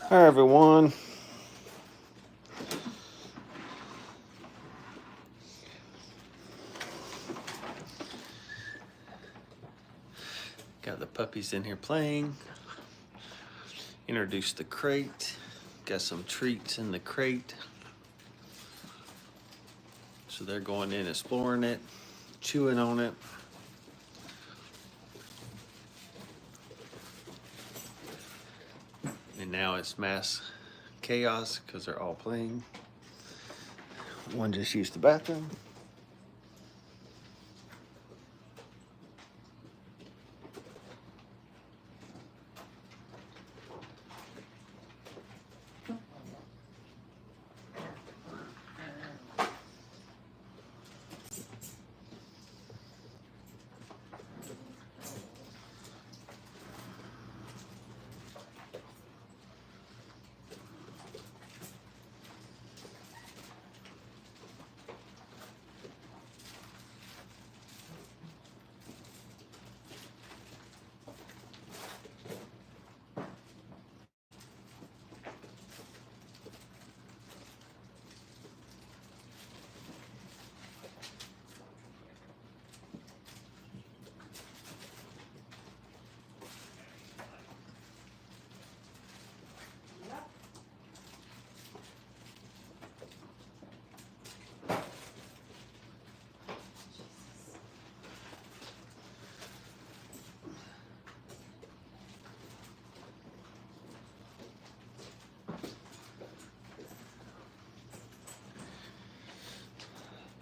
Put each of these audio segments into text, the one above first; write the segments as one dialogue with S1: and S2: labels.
S1: Hi everyone. Got the puppies in here playing. Introduced the crate. Got some treats in the crate. So they're going in exploring it, chewing on it. And now it's mass chaos because they're all playing. One just used the bathroom.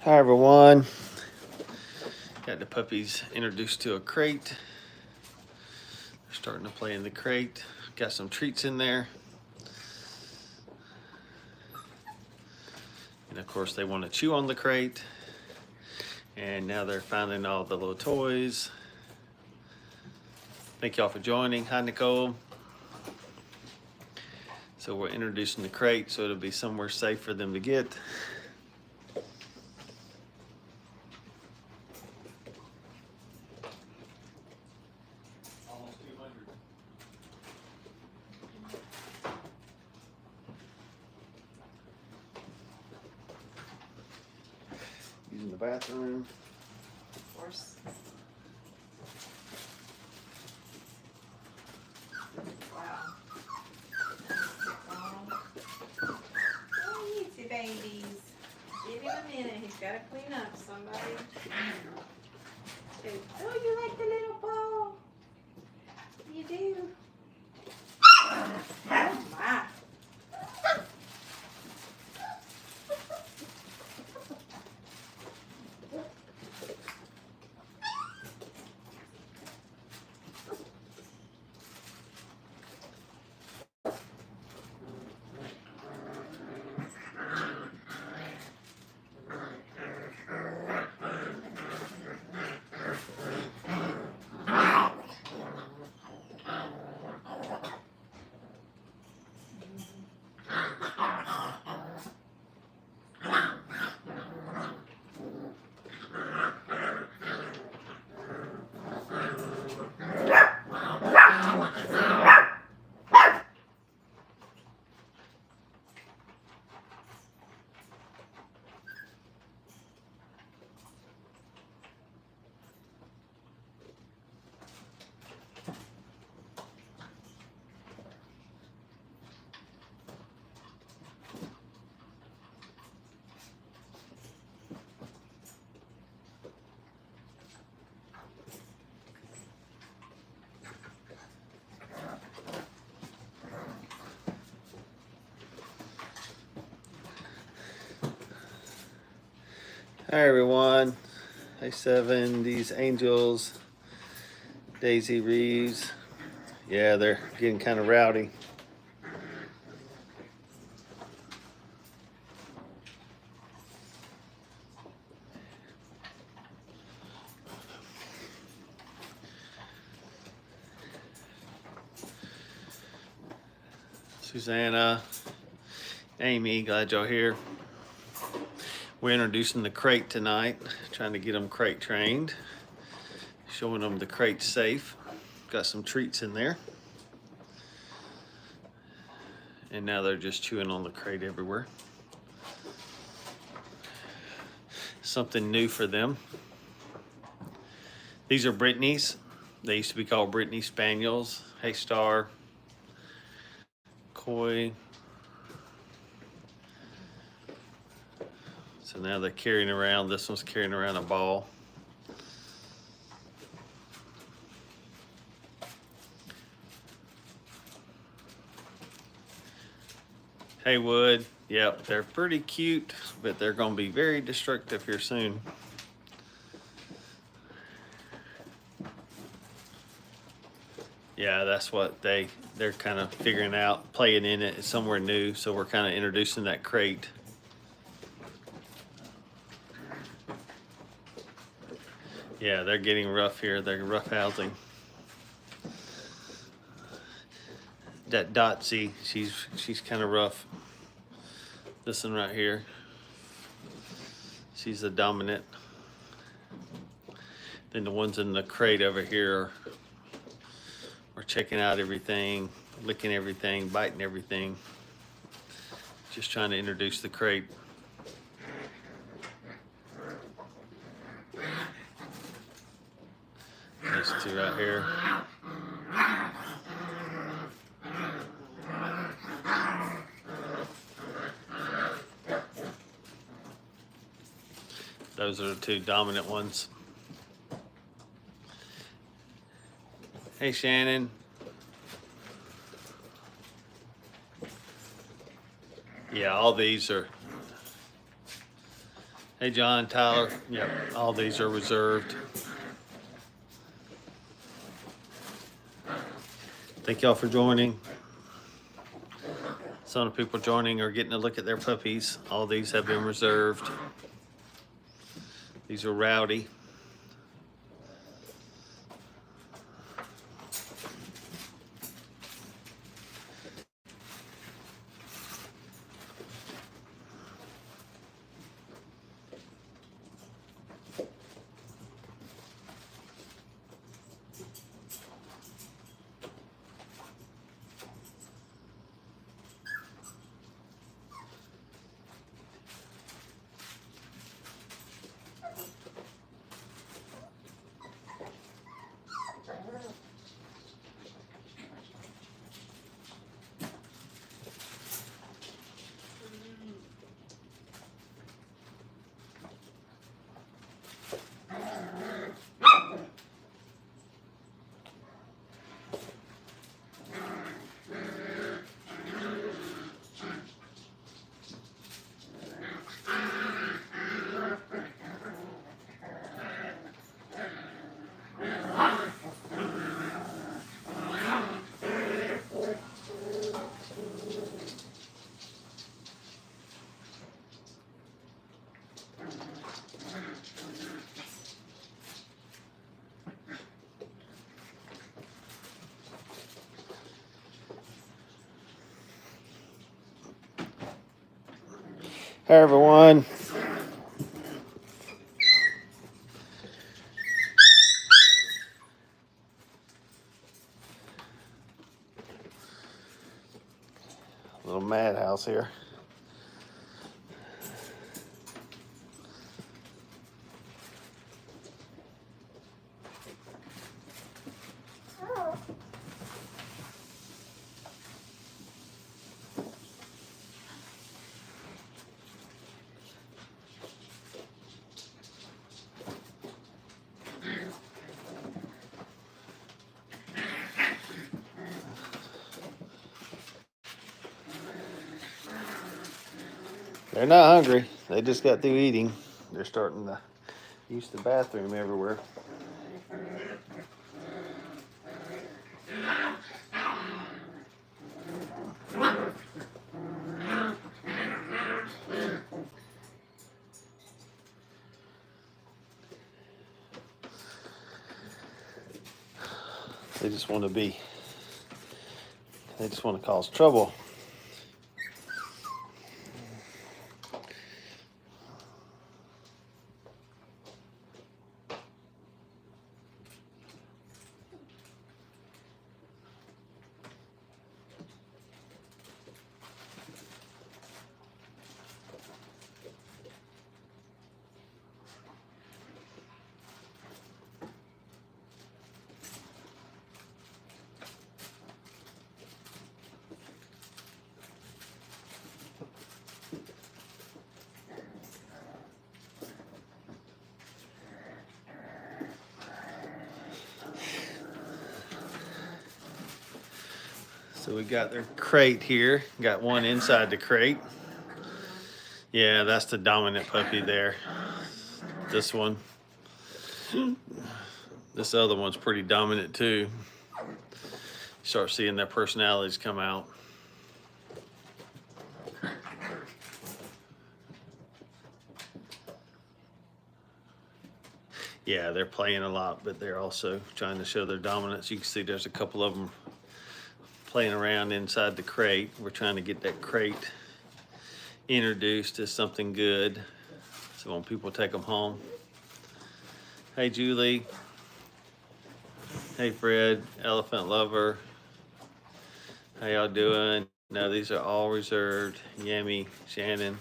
S1: Hi everyone. Got the puppies introduced to a crate. They're starting to play in the crate. Got some treats in there. And of course they want to chew on the crate. And now they're finding all the little toys. Thank y'all for joining. Hi Nicole. So we're introducing the crate so it'll be somewhere safe for them to get. Using the bathroom.
S2: Of course. Wow. Oh, easy babies. Give him a minute. He's got to clean up, somebody. Oh, you like the little ball? You do. Oh, my.
S1: Hi everyone. Hi Seven, these angels, Daisy Reeves. Yeah, they're getting kind of rowdy. Susanna, Amy, glad y'all here. We're introducing the crate tonight, trying to get them crate trained, showing them the crate's safe. Got some treats in there. and now they're just chewing on the crate everywhere. Something new for them. These are Brittany's. They used to be called Brittany Spaniels. Hey Star, Koi. So now they're carrying around, this one's carrying around a ball. Hey Wood, yep, they're pretty cute, but they're gonna be very destructive here soon. Yeah, that's what they're kind of figuring out, playing in it. It's somewhere new, so we're kind of introducing that crate. Yeah, they're getting rough here. They're rough housing. That Dotsy, she's kind of rough. This one right here, she's the dominant. Then the ones in the crate over here are checking out everything, licking everything, biting everything. Just trying to introduce the crate. These two right here. Those are the two dominant ones. Hey Shannon. Yeah, all these are. Hey John, Tyler. Yep, all these are reserved. Thank y'all for joining. Some of the people joining are getting a look at their puppies. All these have been reserved. These are Rowdy. Hi everyone. Little madhouse here. They're not hungry. They just got through eating. They're starting to use the bathroom everywhere. They just want to be, they just want to cause trouble. So we got their crate here. Got one inside the crate. Yeah, that's the dominant puppy there. This one. This other one's pretty dominant too. You start seeing their personalities come out. Yeah, they're playing a lot, but they're also trying to show their dominance. You can see there's a couple of them playing around inside the crate. We're trying to get that crate introduced as something good, so when people take them home. Hey Julie. Hey Fred, Elephant Lover. How y'all doing? No, these are all reserved. Yami, Shannon.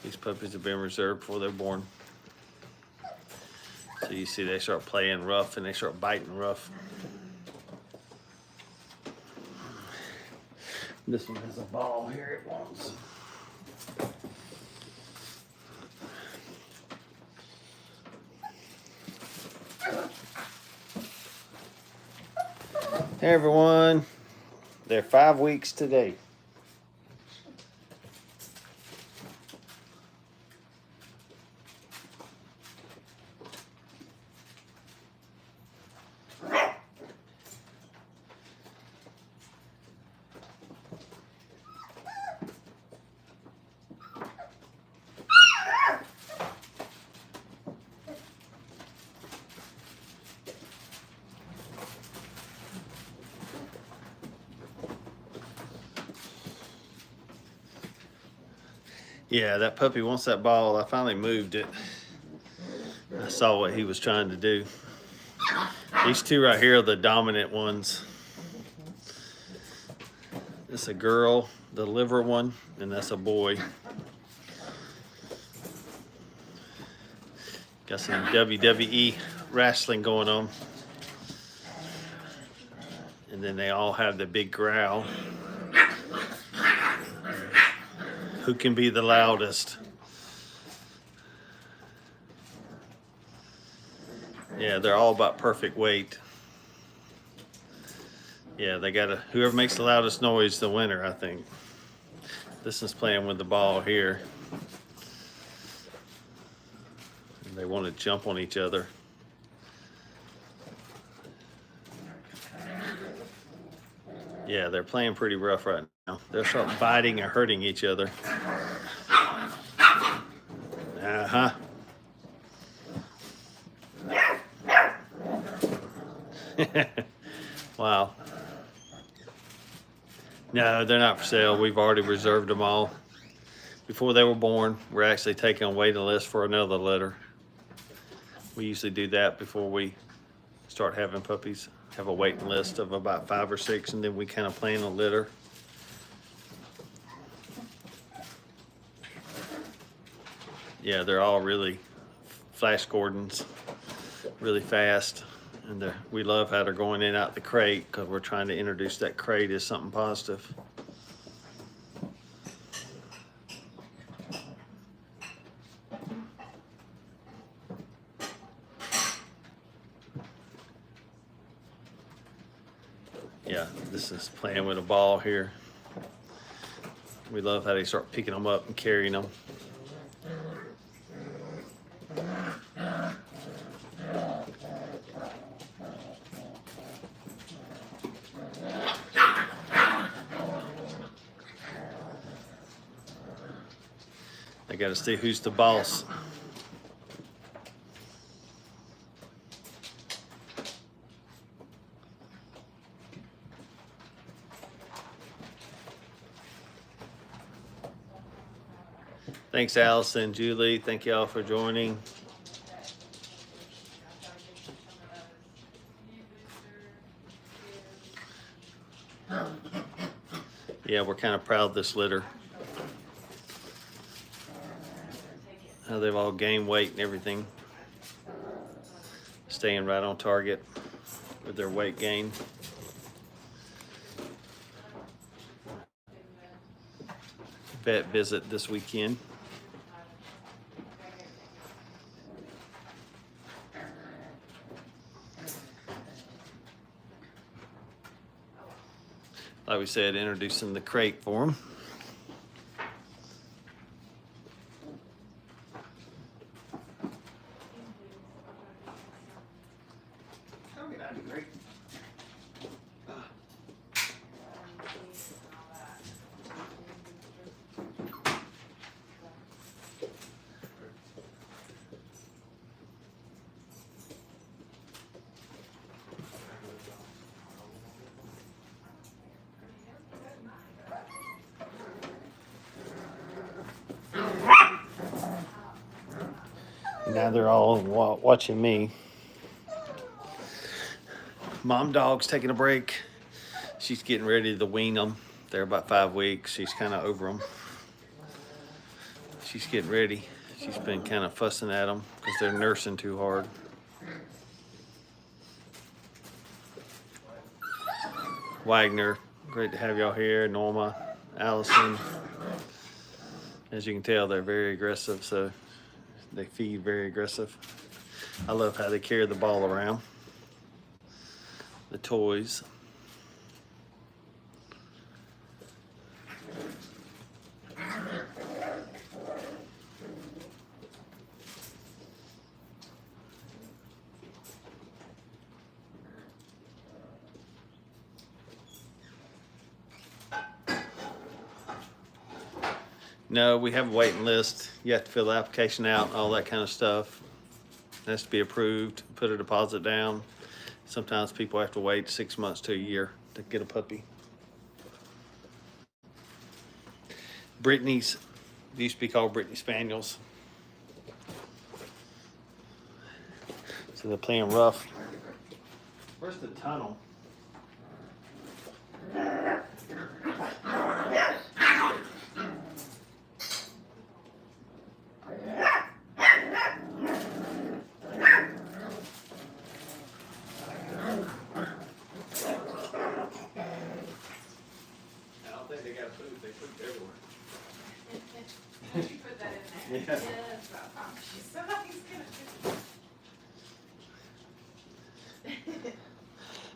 S1: These puppies have been reserved before they're born. So you see they start playing rough and they start biting rough. This one has a ball here it wants. Hey everyone, they're 5 weeks today. Yeah, that puppy wants that ball. I finally moved it. I saw what he was trying to do. These two right here are the dominant ones. It's a girl, the liver one, and that's a boy. Got some WWE wrestling going on. And then they all have the big growl. Who can be the loudest? Yeah, they're all about perfect weight. Yeah, they gotta, whoever makes the loudest noise is the winner, I think. This is playing with the ball here. And they want to jump on each other. Yeah, they're playing pretty rough right now. They'll start biting and hurting each other. Uh-huh. Wow. No, they're not for sale. We've already reserved them all. Before they were born, we're actually taking a waiting list for another litter. We usually do that before we start having puppies. Have a waiting list of about 5 or 6, and then we kind of plan a litter. Yeah, they're all really Flash Gordons, really fast. And we love how they're going in and out the crate because we're trying to introduce that crate as something positive. Yeah, this is playing with a ball here. We love how they start picking them up and carrying them. They got to see who's the boss. Thanks, Allison, Julie. Thank y'all for joining. Yeah, we're kind of proud of this litter. How they've all gained weight and everything. Staying right on target with their weight gain. Vet visit this weekend. like we said, introducing the crate for them. Now they're all watching me. Mom dog's taking a break. She's getting ready to wean them. They're about 5 weeks. She's kind of over them. She's getting ready. She's been kind of fussing at them because they're nursing too hard. Wagner, great to have y'all here. Norma, Allison. As you can tell, they're very aggressive, so they feed very aggressive. I love how they carry the ball around. The toys. No, we have a waiting list. You have to fill the application out, all that kind of stuff. It has to be approved, put a deposit down. Sometimes people have to wait 6 months to a year to get a puppy. Brittany's, they used to be called Brittany Spaniels. So they're playing rough. Where's the tunnel? Yeah.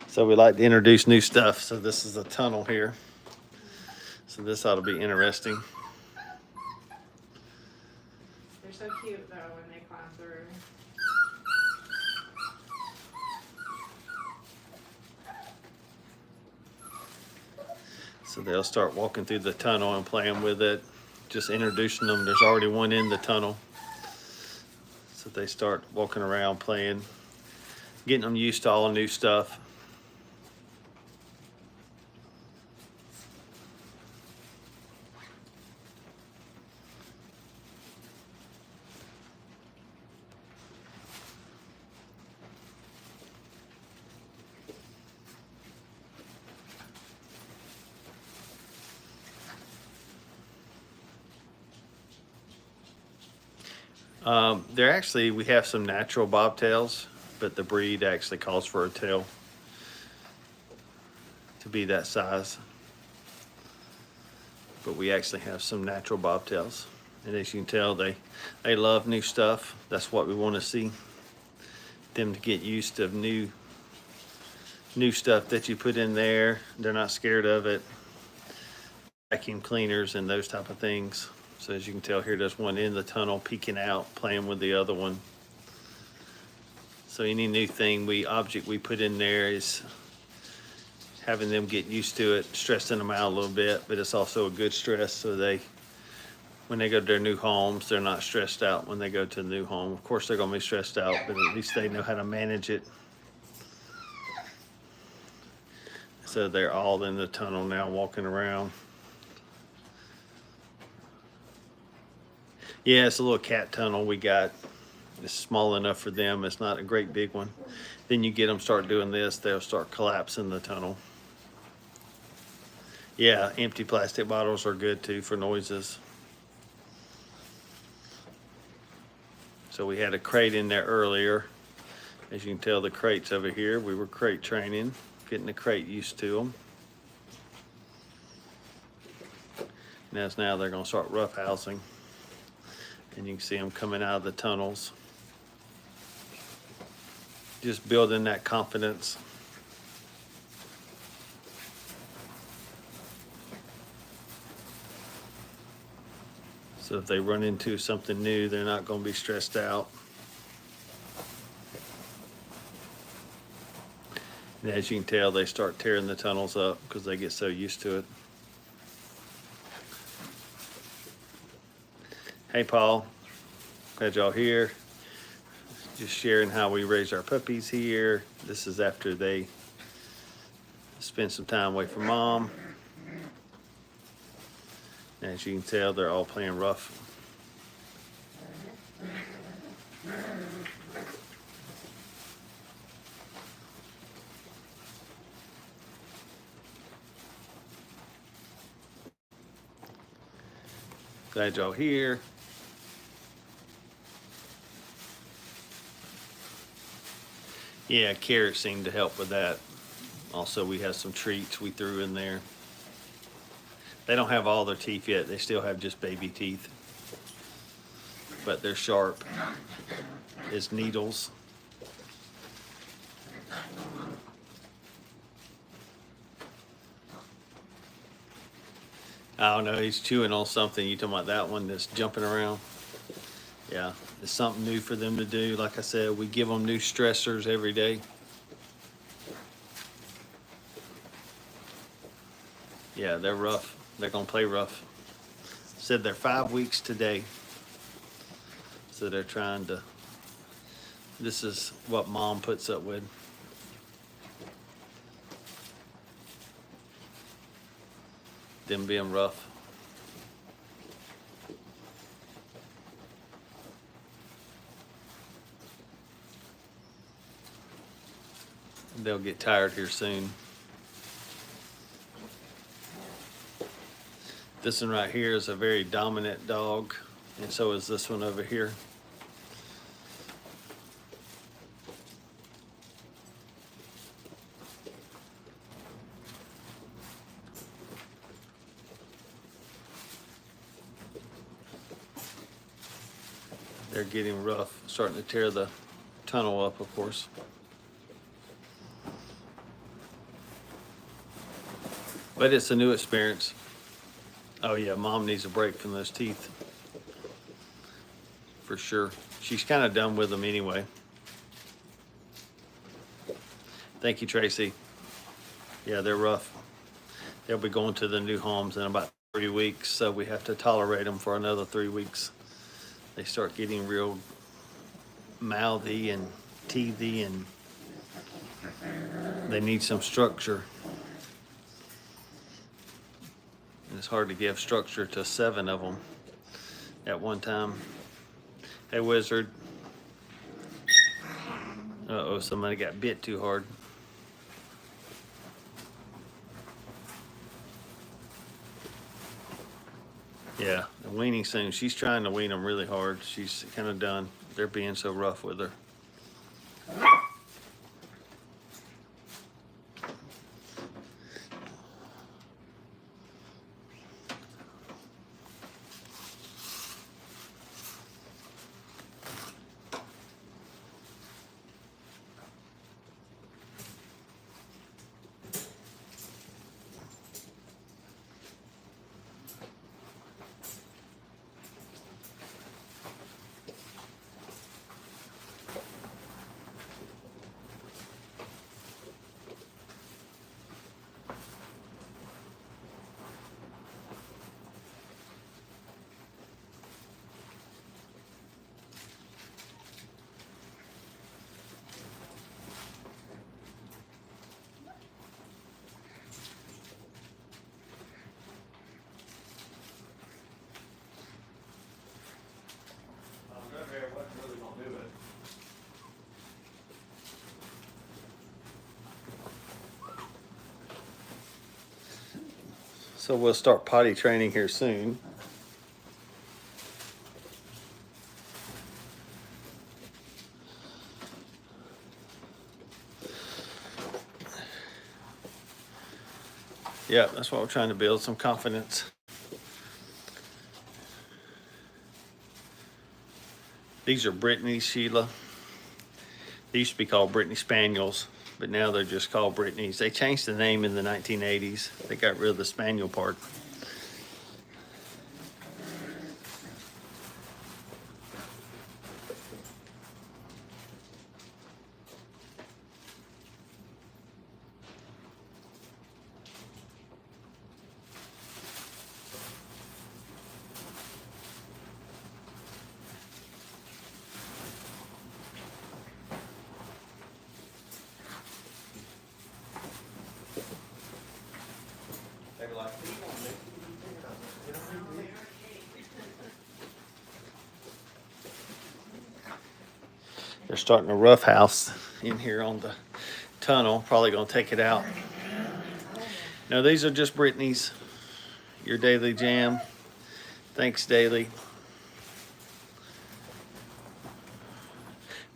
S1: So we like to introduce new stuff. So this is a tunnel here. So this ought to be interesting.
S2: They're so cute though when they climb through.
S1: So they'll start walking through the tunnel and playing with it. Just introducing them. There's already one in the tunnel. So they start walking around playing, getting them used to all the new stuff. We have some natural bobtails, but the breed actually calls for a tail to be that size. But we actually have some natural bobtails. And as you can tell, they love new stuff. That's what we want to see. Them to get used to new stuff that you put in there. They're not scared of it. Vacuum cleaners and those type of things. So as you can tell here, there's one in the tunnel peeking out, playing with the other one. So any new object we put in there is having them get used to it, stressing them out a little bit, but it's also a good stress so when they go to their new homes, they're not stressed out when they go to the new home. Of course, they're gonna be stressed out, but at least they know how to manage it. So they're all in the tunnel now, walking around. Yeah, it's a little cat tunnel we got. It's small enough for them. It's not a great big one. Then you get them start doing this, they'll start collapsing the tunnel. Yeah, empty plastic bottles are good too for noises. So we had a crate in there earlier. As you can tell, the crate's over here. We were crate training, getting the crate used to them. Now they're gonna start roughhousing. And you can see them coming out of the tunnels. Just building that confidence. So if they run into something new, they're not going to be stressed out. And as you can tell, they start tearing the tunnels up because they get so used to it. Hey, Paul. Glad y'all here. Just sharing how we raise our puppies here. This is after they spend some time away from mom. As you can tell, they're all playing rough. Glad y'all here. Yeah, carrots seem to help with that. Also, we have some treats we threw in there. They don't have all their teeth yet. They still have just baby teeth. But they're sharp as needles. I don't know, he's chewing on something. You talking about that one that's jumping around? Yeah, it's something new for them to do. Like I said, we give them new stressors every day. Yeah, they're rough. They're gonna play rough. Said they're 5 weeks today. So they're trying to, this is what mom puts up with. Them being rough. They'll get tired here soon. This one right here is a very dominant dog, and so is this one over here. They're getting rough, starting to tear the tunnel up, of course. But it's a new experience. Oh yeah, mom needs a break from those teeth. For sure. She's kind of done with them anyway. Thank you, Tracy. Yeah, they're rough. They'll be going to the new homes in about 3 weeks, so we have to tolerate them for another 3 weeks. They start getting real mouthy and teethy, and they need some structure. And it's hard to give structure to 7 of them at one time. Hey, Wizard. Uh-oh, somebody got bit too hard. Yeah, the weaning soon. She's trying to wean them really hard. She's kind of done. They're being so rough with her. So we'll start potty training here soon. Yeah, that's what we're trying to build, some confidence. These are Brittany, Sheila. They used to be called Brittany Spaniels, but now they're just called Brittany's. They changed the name in the 1980s. They got rid of the Spaniel part. They were like, they're starting a rough house in here on the tunnel. Probably gonna take it out. No, these are just Brittany's. Your daily jam. Thanks, Daily.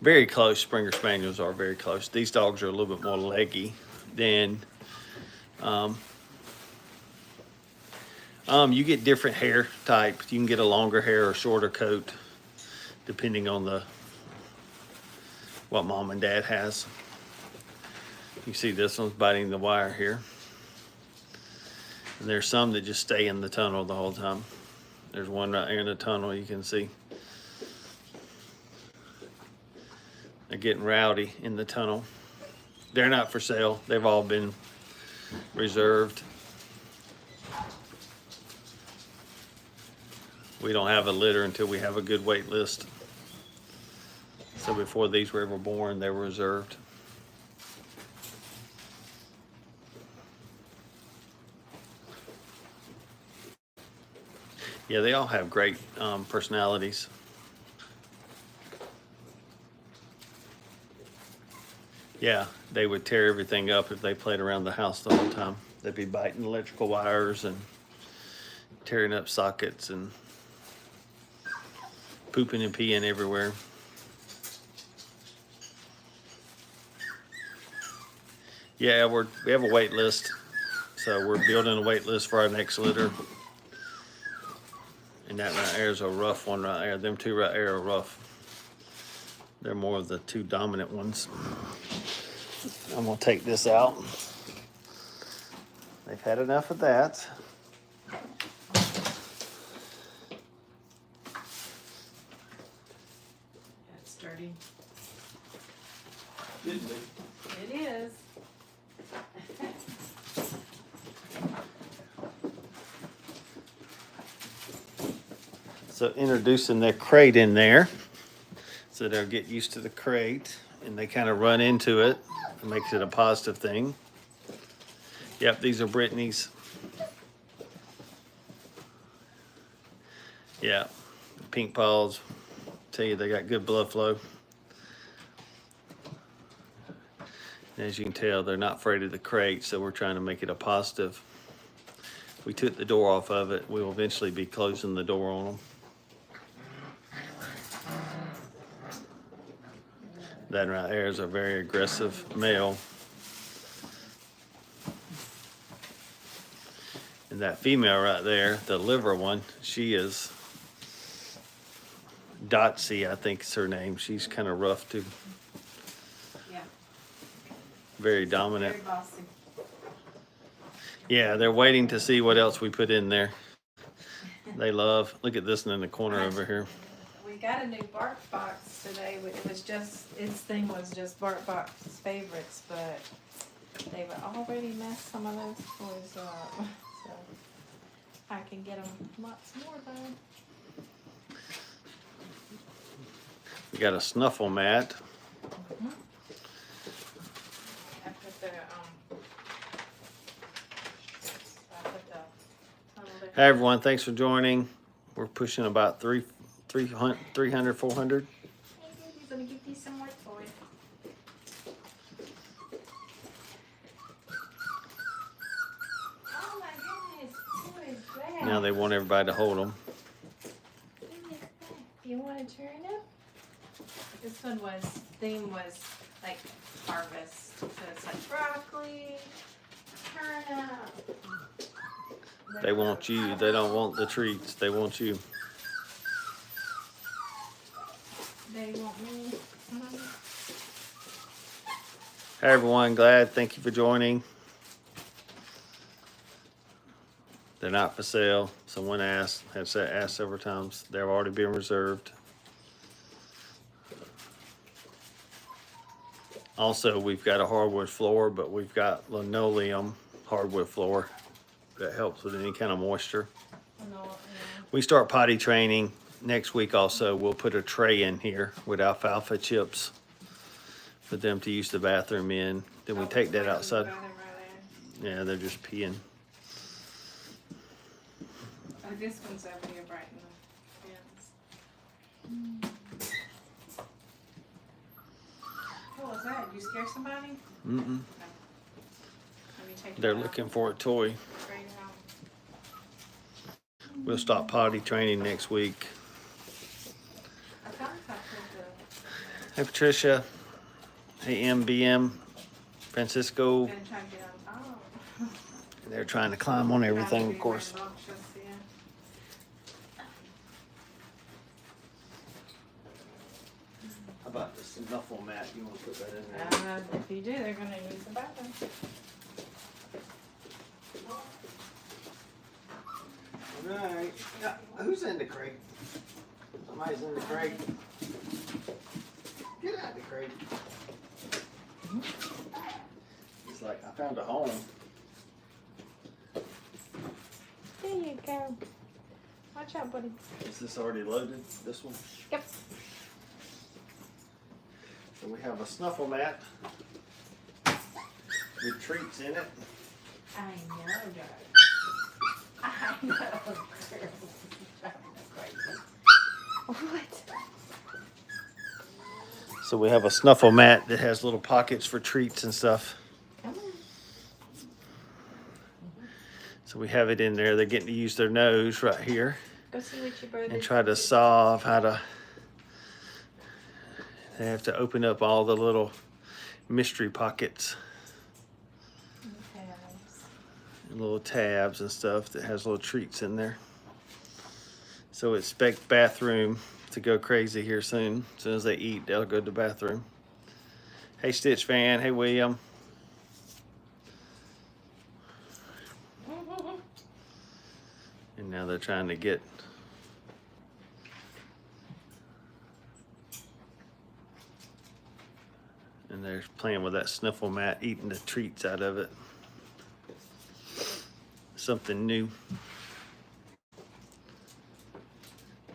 S1: Very close. Springer Spaniels are very close. These dogs are a little bit more leggy than you get different hair types. You can get a longer hair or shorter coat depending on what mom and dad has. You see this one's biting the wire here. And there's some that just stay in the tunnel the whole time. There's one right here in the tunnel you can see. They're getting rowdy in the tunnel. They're not for sale. They've all been reserved. We don't have a litter until we have a good wait list. So before these were ever born, they were reserved. Yeah, they all have great personalities. Yeah, they would tear everything up if they played around the house the whole time. They'd be biting electrical wires and tearing up sockets and pooping and peeing everywhere. Yeah, we have a wait list, so we're building a wait list for our next litter. And that right there is a rough one right there. Them two right there are rough. They're more of the two dominant ones. I'm gonna take this out. They've had enough of that.
S2: That's dirty.
S1: Didn't we?
S2: It is.
S1: So introducing the crate in there. So they'll get used to the crate and they kind of run into it. It makes it a positive thing. Yep, these are Brittany's. Yeah, pink paws. Tell you, they got good blood flow. And as you can tell, they're not afraid of the crate, so we're trying to make it a positive. We took the door off of it. We'll eventually be closing the door on them. That right there is a very aggressive male. And that female right there, the liver one, she is Dotsy, I think is her name. She's kind of rough too.
S2: Yeah.
S1: Very dominant.
S2: Very bossy.
S1: Yeah, they're waiting to see what else we put in there. They love, look at this one in the corner over here.
S2: We got a new bark box today. It was just, its thing was just bark box favorites, but they've already messed some of those toys up. So I can get them lots more though.
S1: We got a Snuffle mat.
S2: I put the tunnel there.
S1: Hey everyone, thanks for joining. We're pushing about 300, 400.
S2: Hey, baby, let me give you some more toys. Oh my goodness, who is that?
S1: Now they want everybody to hold them.
S2: Who is that? You want to turn up? This one theme was like harvest. So it's like broccoli, turnip.
S1: They want you. They don't want the treats. They want you.
S2: They want me.
S1: Hey everyone, thank you for joining. They're not for sale. Someone asked several times. They've already been reserved. Also, we've got a hardwood floor, but we've got linoleum hardwood floor that helps with any kind of moisture. We start potty training next week. Also, we'll put a tray in here with alfalfa chips for them to use the bathroom in. Then we take that outside. Yeah, they're just peeing.
S2: Oh, this one's over here right in the fence. What was that? Did you scare somebody?
S1: Mm-mm.
S2: Let me take
S1: They're
S2: that out.
S1: looking for a toy.
S2: Straight out.
S1: We'll start potty training next week.
S2: I thought I put
S1: Hey, Patricia. Hey, MBM. Francisco.
S2: the, been trying to get on top.
S1: They're trying to climb on everything, of course. How about the Snuffle mat? You want to put that in there?
S2: If you do, they're gonna use the bathroom.
S1: Alright. Yeah, who's in the crate? Somebody's in the crate. Get out of the crate. He's like, I found a home.
S2: There you go. Watch out, buddy.
S1: Is this already loaded? This one?
S2: Yep.
S1: So we have a Snuffle mat with treats in it.
S2: I know, darling. I know. What?
S1: So we have a Snuffle mat that has little pockets for treats and stuff.
S2: Come on.
S1: So we have it in there. They're getting to use their nose right here
S2: Go see what your brother
S1: and try to solve how to. They have to open up all the little mystery pockets and little tabs and stuff that has little treats in there. So expect bathroom to go crazy here soon. As soon as they eat, they'll go to the bathroom. Hey, Stitch fan. Hey, William. And now they're trying to get and they're playing with that Snuffle mat, eating the treats out of it. Something new.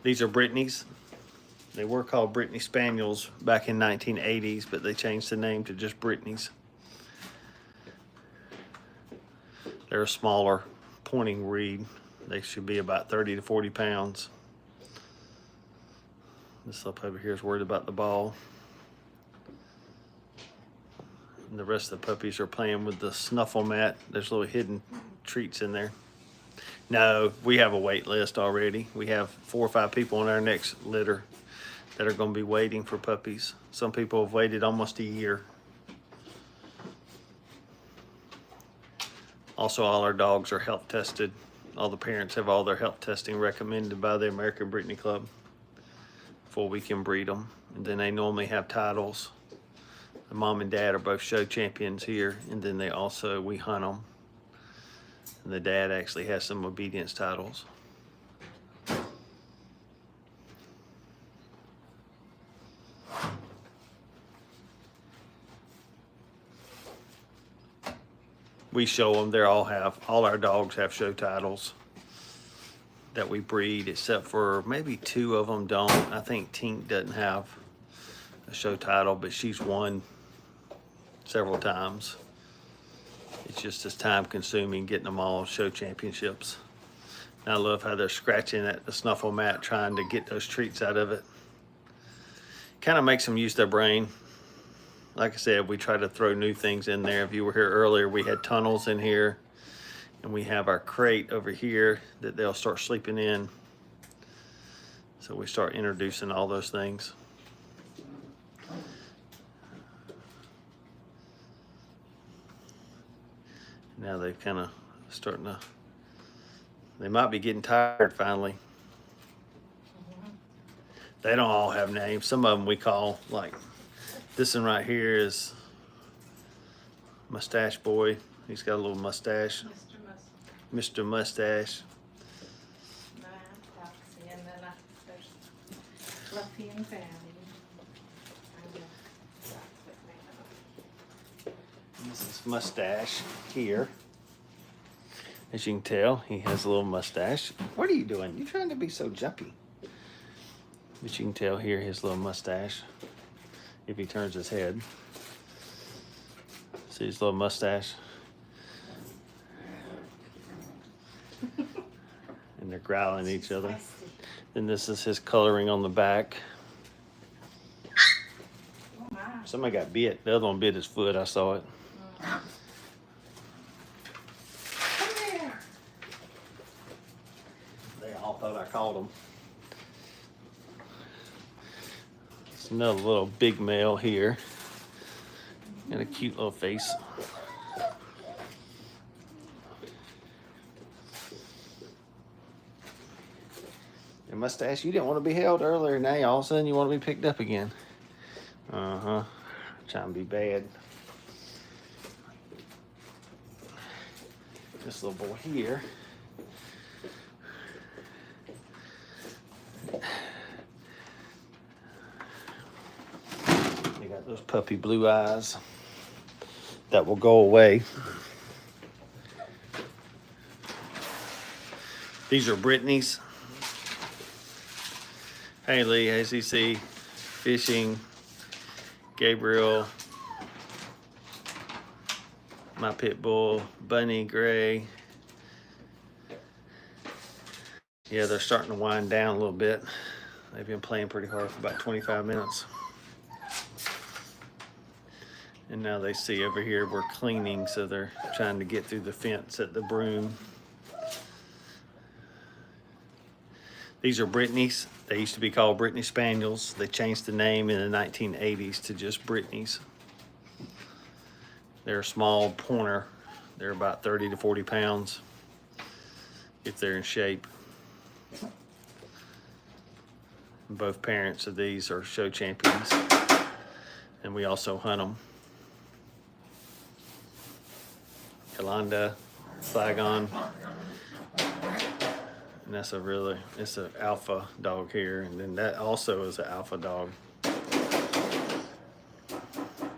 S1: These are Brittany's. They were called Brittany Spaniels back in 1980s, but they changed the name to just Brittany's. They're a smaller pointing breed. They should be about 30 to 40 pounds. This up over here is worried about the ball. And the rest of the puppies are playing with the Snuffle mat. There's little hidden treats in there. No, we have a wait list already. We have 4 or 5 people in our next litter that are going to be waiting for puppies. Some people have waited almost a year. Also, all our dogs are health tested. All the parents have all their health testing recommended by the American Brittany Club before we can breed them. And then they normally have titles. The mom and dad are both show champions here, and then we hunt them. And the dad actually has some obedience titles. We show them. All our dogs have show titles that we breed, except for maybe 2 of them don't. I think Tink doesn't have a show title, but she's won several times. It's just as time consuming getting them all show championships. And I love how they're scratching at the Snuffle mat trying to get those treats out of it. Kind of makes them use their brain. Like I said, we try to throw new things in there. If you were here earlier, we had tunnels in here, and we have our crate over here that they'll start sleeping in. So we start introducing all those things. Now they're kind of starting to, they might be getting tired finally. They don't all have names. Some of them we call, like this one right here is Mustache Boy. He's got a little mustache. Mr. Mustache.
S2: And then there's Fluffy and Fanny.
S1: This is Mustache here. As you can tell, he has a little mustache. What are you doing? You're trying to be so jumpy. But you can tell here his little mustache. If he turns his head. See his little mustache? And And they're growling at each other. And this is his coloring on the back.
S2: Oh my.
S1: Somebody got bit. The other one bit his foot. I saw it.
S2: Come here.
S1: They all thought I caught him. It's another little big male here. Got a cute little face. Your mustache, you didn't want to be held earlier. Now all of a sudden you want to be picked up again. Uh-huh. Trying to be bad. This little boy here. They got those puppy blue eyes that will go away. These are Brittany's. Haley, ACC, Fishing, Gabriel, my pit bull, Bunny, Gray. Yeah, they're starting to wind down a little bit. They've been playing pretty hard for about 25 minutes. And now they see over here we're cleaning, so they're trying to get through the fence at the broom. These are Brittany's. They used to be called Brittany Spaniels. They changed the name in the 1980s to just Brittany's. They're a small pointer. They're about 30 to 40 pounds if they're in shape. Both parents of these are show champions, and we also hunt them. Yolanda, Flagon. And that's it's an alpha dog here. And then that also is an alpha dog.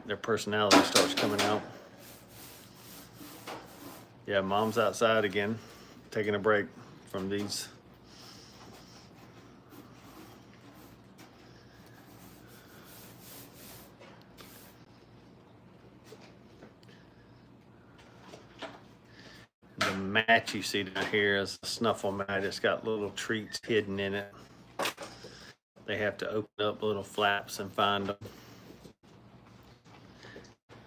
S1: Their personality starts coming out. Yeah, mom's outside again, taking a break from these. The mat you see down here is a Snuffle mat. It's got little treats hidden in it. They have to open up little flaps and find them.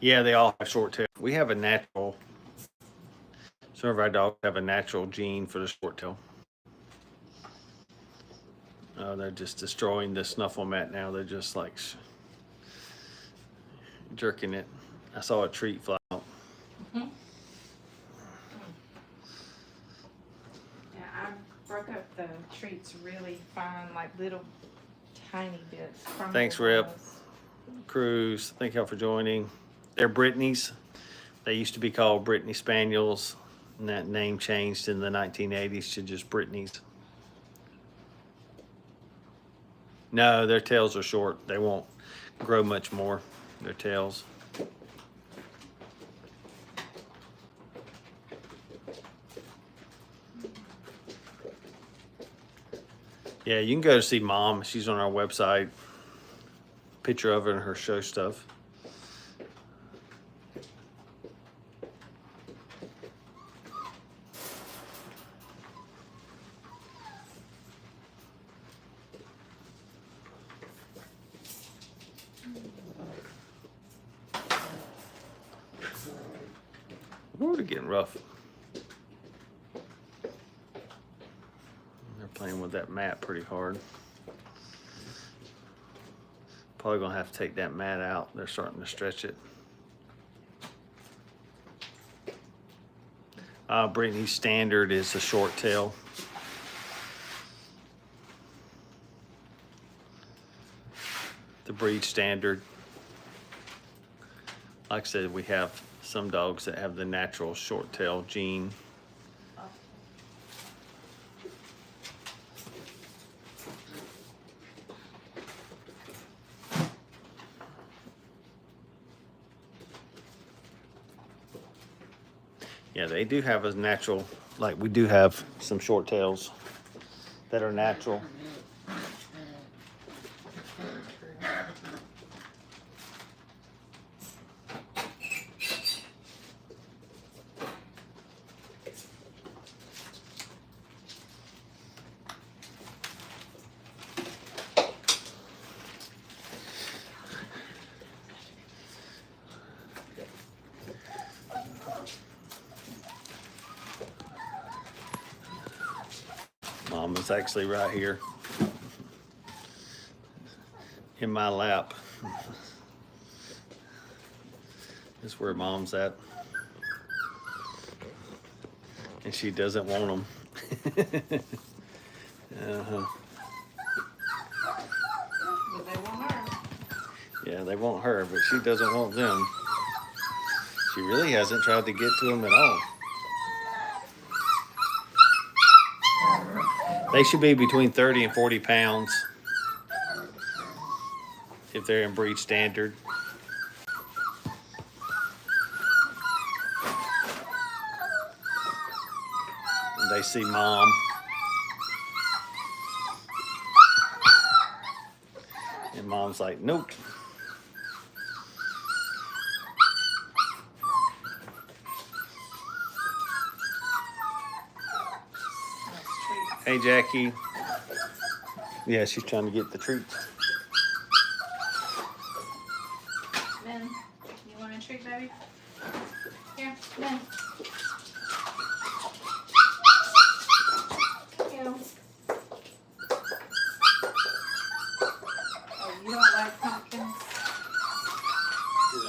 S1: Yeah, they all have short tail. We have a natural, some of our dogs have a natural gene for the short tail. They're just destroying the Snuffle mat now. They're just like jerking it. I saw a treat fly out.
S2: Mm-hmm. Broke up the treats really fine, like little tiny bits.
S1: Thanks, Rip. Cruz, thank y'all for joining. They're Brittany's. They used to be called Brittany Spaniels, and that name changed in the 1980s to just Brittany's. No, their tails are short. They won't grow much more, their tails. Yeah, you can go to see Mom. She's on our website. Picture of her and her show stuff. Ooh, they're getting rough. Playing with that mat pretty hard. Probably gonna have to take that mat out. They're starting to stretch it. Brittany's standard is a short tail. The breed standard. Like I said, we have some dogs that have the natural short tail gene. Yeah, they do have a natural, like we do have some short tails that are natural. Mom is actually right here in my lap. That's where Mom's at. And she doesn't want them. Uh-huh.
S2: But they want her.
S1: Yeah, they want her, but she doesn't want them. She really hasn't tried to get to them at all. They should be between 30 and 40 pounds if they're in breed standard. And they see Mom. And Mom's like, nope. Hey, Jackie. Yeah, she's trying to get the treats.
S2: Ben, you want a treat, baby? Here, Ben. Come here. Oh, you don't like pumpkins?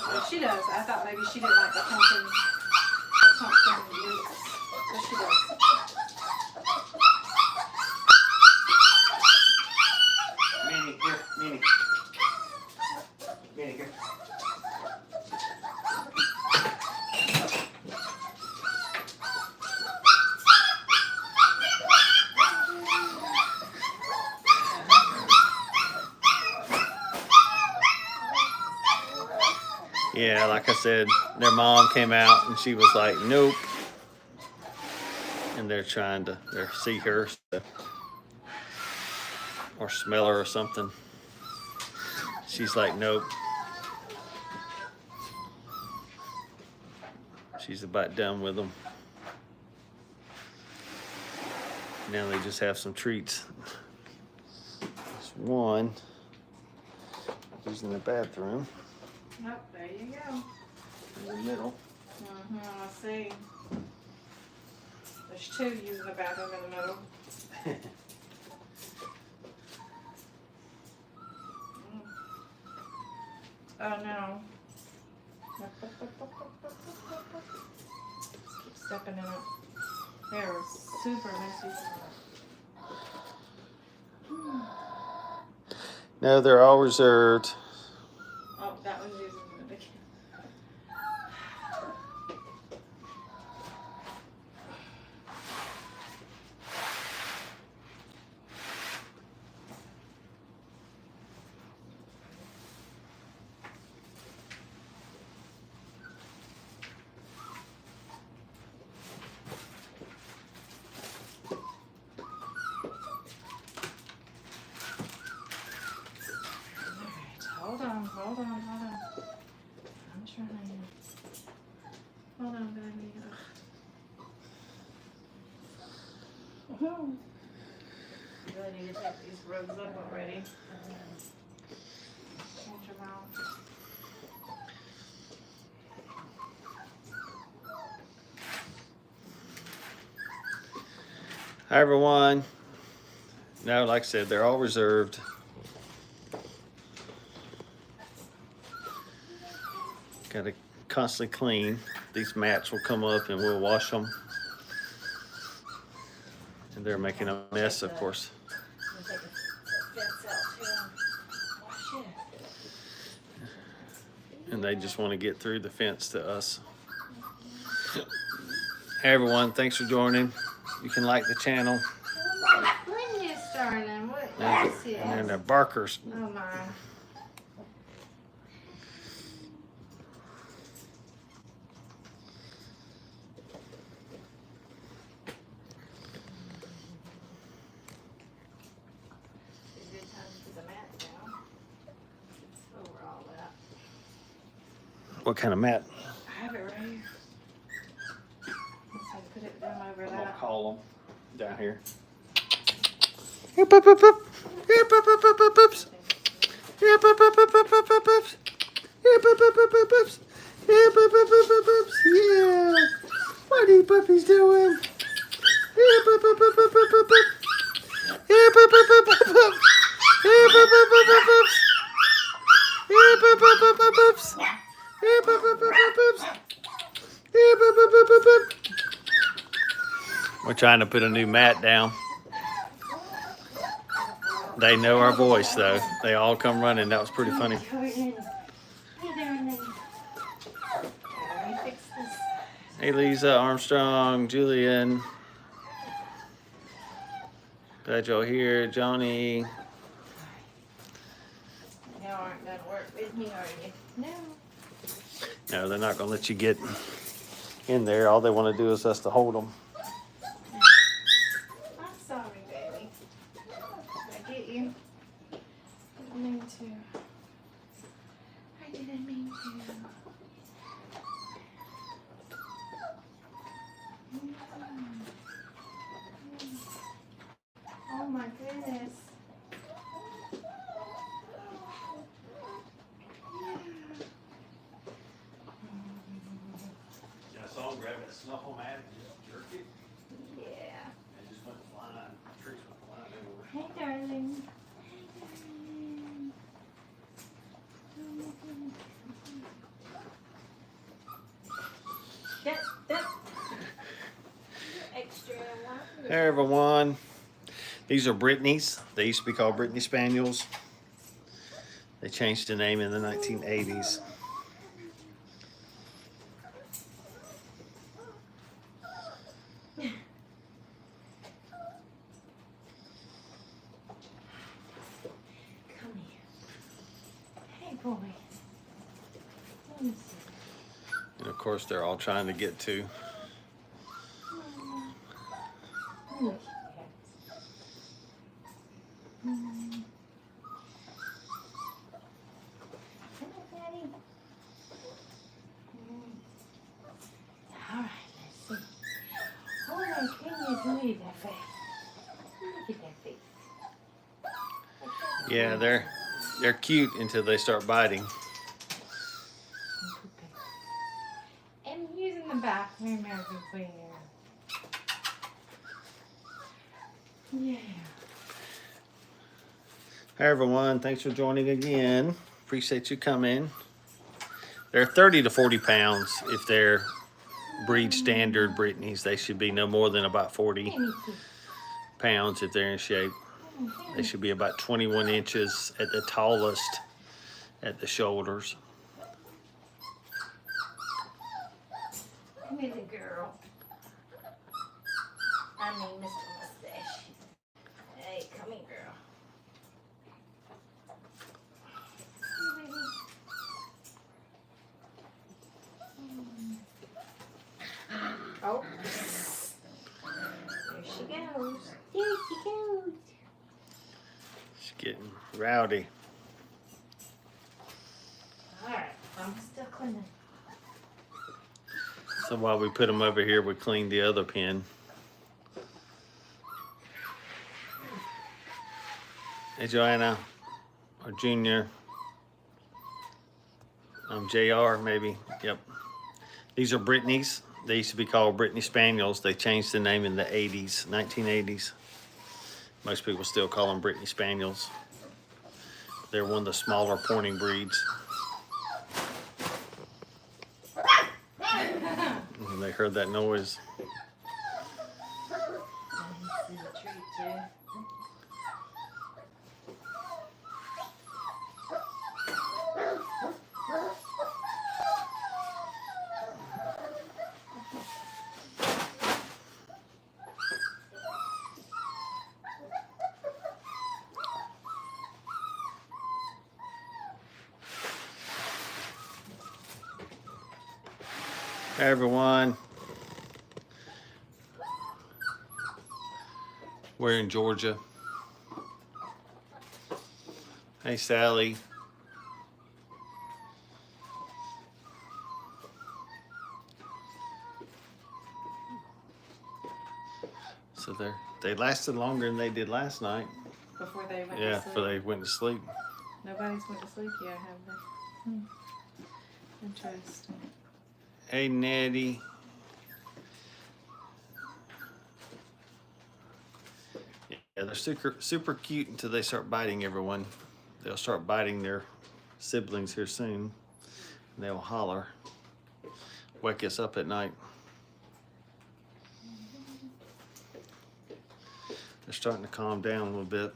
S2: Well, she does. I thought maybe she didn't like the pumpkin leaves. But she does.
S1: Minnie, here, Minnie. Minnie, here. Yeah, like I said, their mom came out and she was like, nope. And they're trying to see her or smell her or something. She's like, nope. She's about done with them. Now they just have some treats. There's one using the bathroom.
S2: Nope, there you go.
S1: In the middle.
S2: I see. There's two using the bathroom in the middle. Oh no. Keep stepping in it. They're super messy.
S1: No, they're all reserved.
S2: Oh, that one's using it again. Hold on. I'm trying. Hold on, baby. You really need to take these rugs up already. Change them out.
S1: Hi, everyone. No, like I said, they're all reserved. Got to constantly clean. These mats will come up and we'll wash them. And they're making a mess, of course. And they just want to get through the fence to us. Hey everyone, thanks for joining. You can like the channel.
S2: When you starting? What is this?
S1: And then the barkers.
S2: Oh my.
S1: What kind of mat?
S2: I have it right here. Let's put it down over
S1: I'm gonna
S2: that.
S1: call them down here. Here, pup, pup, pup. Here, pup, pup, pup, pup, pups. Here, pup, pup, pup, pup, pup, pup, pups. Here, pup, pup, pup, pup, pups. Here, pup, pup, pup, pup, pups. Yeah. What are you puppies doing? Here, pup, pup, pup, pup, pup, pup, pup. We're trying to put a new mat down. They know our voice though. They all come running. That was pretty funny. Hey Lisa, Armstrong, Julian. Glad y'all here. Johnny.
S2: You aren't gonna work with me, are you? No.
S1: No, they're not gonna let you get in there. All they want to do is us to hold them.
S2: I'm sorry, baby. I get you. I didn't mean to. I didn't mean to. Oh my goodness.
S1: Yeah, I saw him grab that Snuffle mat and just jerk it.
S2: Yeah.
S1: And just went flying. Trees went flying everywhere.
S2: Hey, darling. That. Extra one.
S1: Hey everyone. These are Brittany's. They used to be called Brittany Spaniels. They changed the name in the 1980s.
S2: Come here. Hey, boy. Let me see.
S1: And of course, they're all trying to get to.
S2: Look. Come on, Daddy. All right, let's see. Oh my goodness, look at that face. Look at that face.
S1: Yeah, they're cute until they start biting.
S2: I'm using the bathroom every cleaner. Yeah.
S1: Hi everyone, thanks for joining again. Appreciate you coming. They're 30 to 40 pounds. If they're breed standard Brittany's, they should be no more than about 40 pounds if they're in shape. They should be about 21 inches at the tallest at the shoulders.
S2: Come here, little girl. I mean, Mr. Mustache. Hey, come here, girl. Oh. There she goes. There she goes.
S1: She's getting rowdy.
S2: Alright, I'm still cleaning.
S1: So while we put them over here, we clean the other pen. Hey Joanna, or Junior. JR maybe, yep. These are Brittany's. They used to be called Brittany Spaniels. They changed the name in the 80s, 1980s. Most people still call them Brittany Spaniels. They're one of the smaller pointing breeds. And they heard that noise.
S2: This is a treat, too.
S1: Hey everyone. We're in Georgia. Hey Sally. So they lasted longer than they did last night.
S2: Before they went
S1: Yeah,
S2: to sleep.
S1: before they went to sleep.
S2: Nobody's went to sleep yet, have they? Interesting.
S1: Hey Nettie. Yeah, they're super cute until they start biting everyone. They'll start biting their siblings here soon. And they'll holler. Wake us up at night. They're starting to calm down a little bit.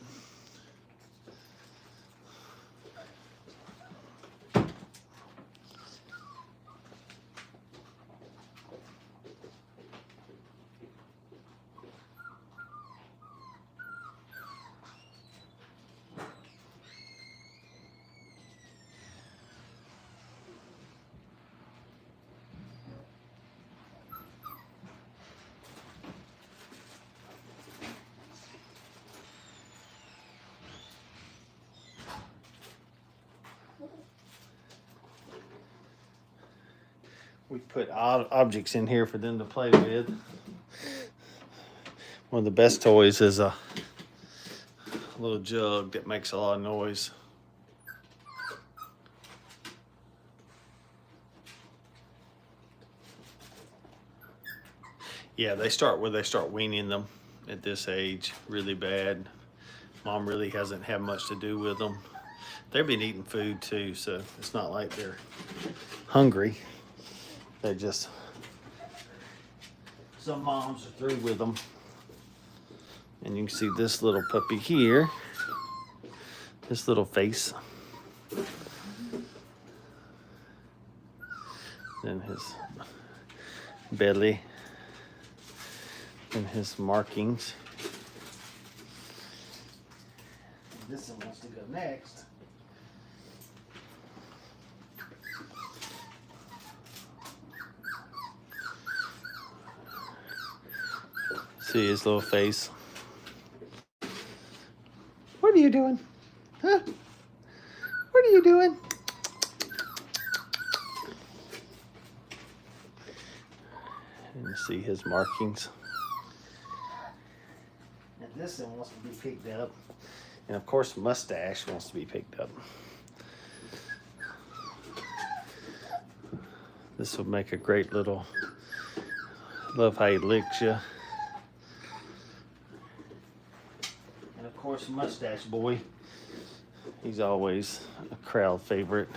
S1: We put odd objects in here for them to play with. One of the best toys is a little jug that makes a lot of noise. Yeah, they start weaning them at this age really bad. Mom really hasn't had much to do with them. They've been eating food too, so it's not like they're hungry. They just, some moms are through with them. And you can see this little puppy here, this little face. Then his belly and his markings. This one wants to go next. See his little face. What are you doing? Huh? What are you doing? And you see his markings. And this one wants to be picked up. And of course, Mustache wants to be picked up. This will make a great little, love how he licks you. And of course, Mustache Boy. He's always a crowd favorite.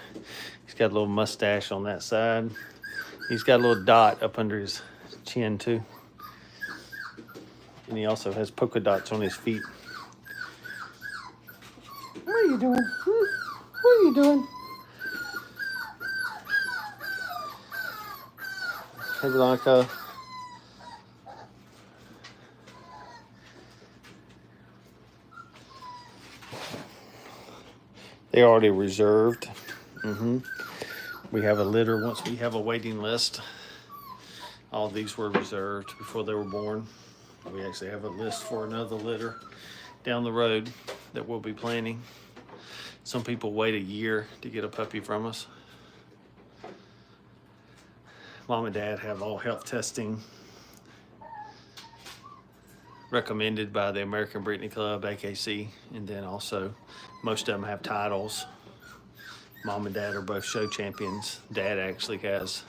S1: He's got a little mustache on that side. He's got a little dot up under his chin too. And he also has polka dots on his feet. What are you doing? What are you doing? Hey, Blanca. They already reserved. We have a litter once we have a waiting list. All these were reserved before they were born. We actually have a list for another litter down the road that we'll be planning. Some people wait a year to get a puppy from us. Mom and Dad have all health testing recommended by the American Brittany Club, AKC, and then also most of them have titles. Mom and Dad are both show champions. Dad actually has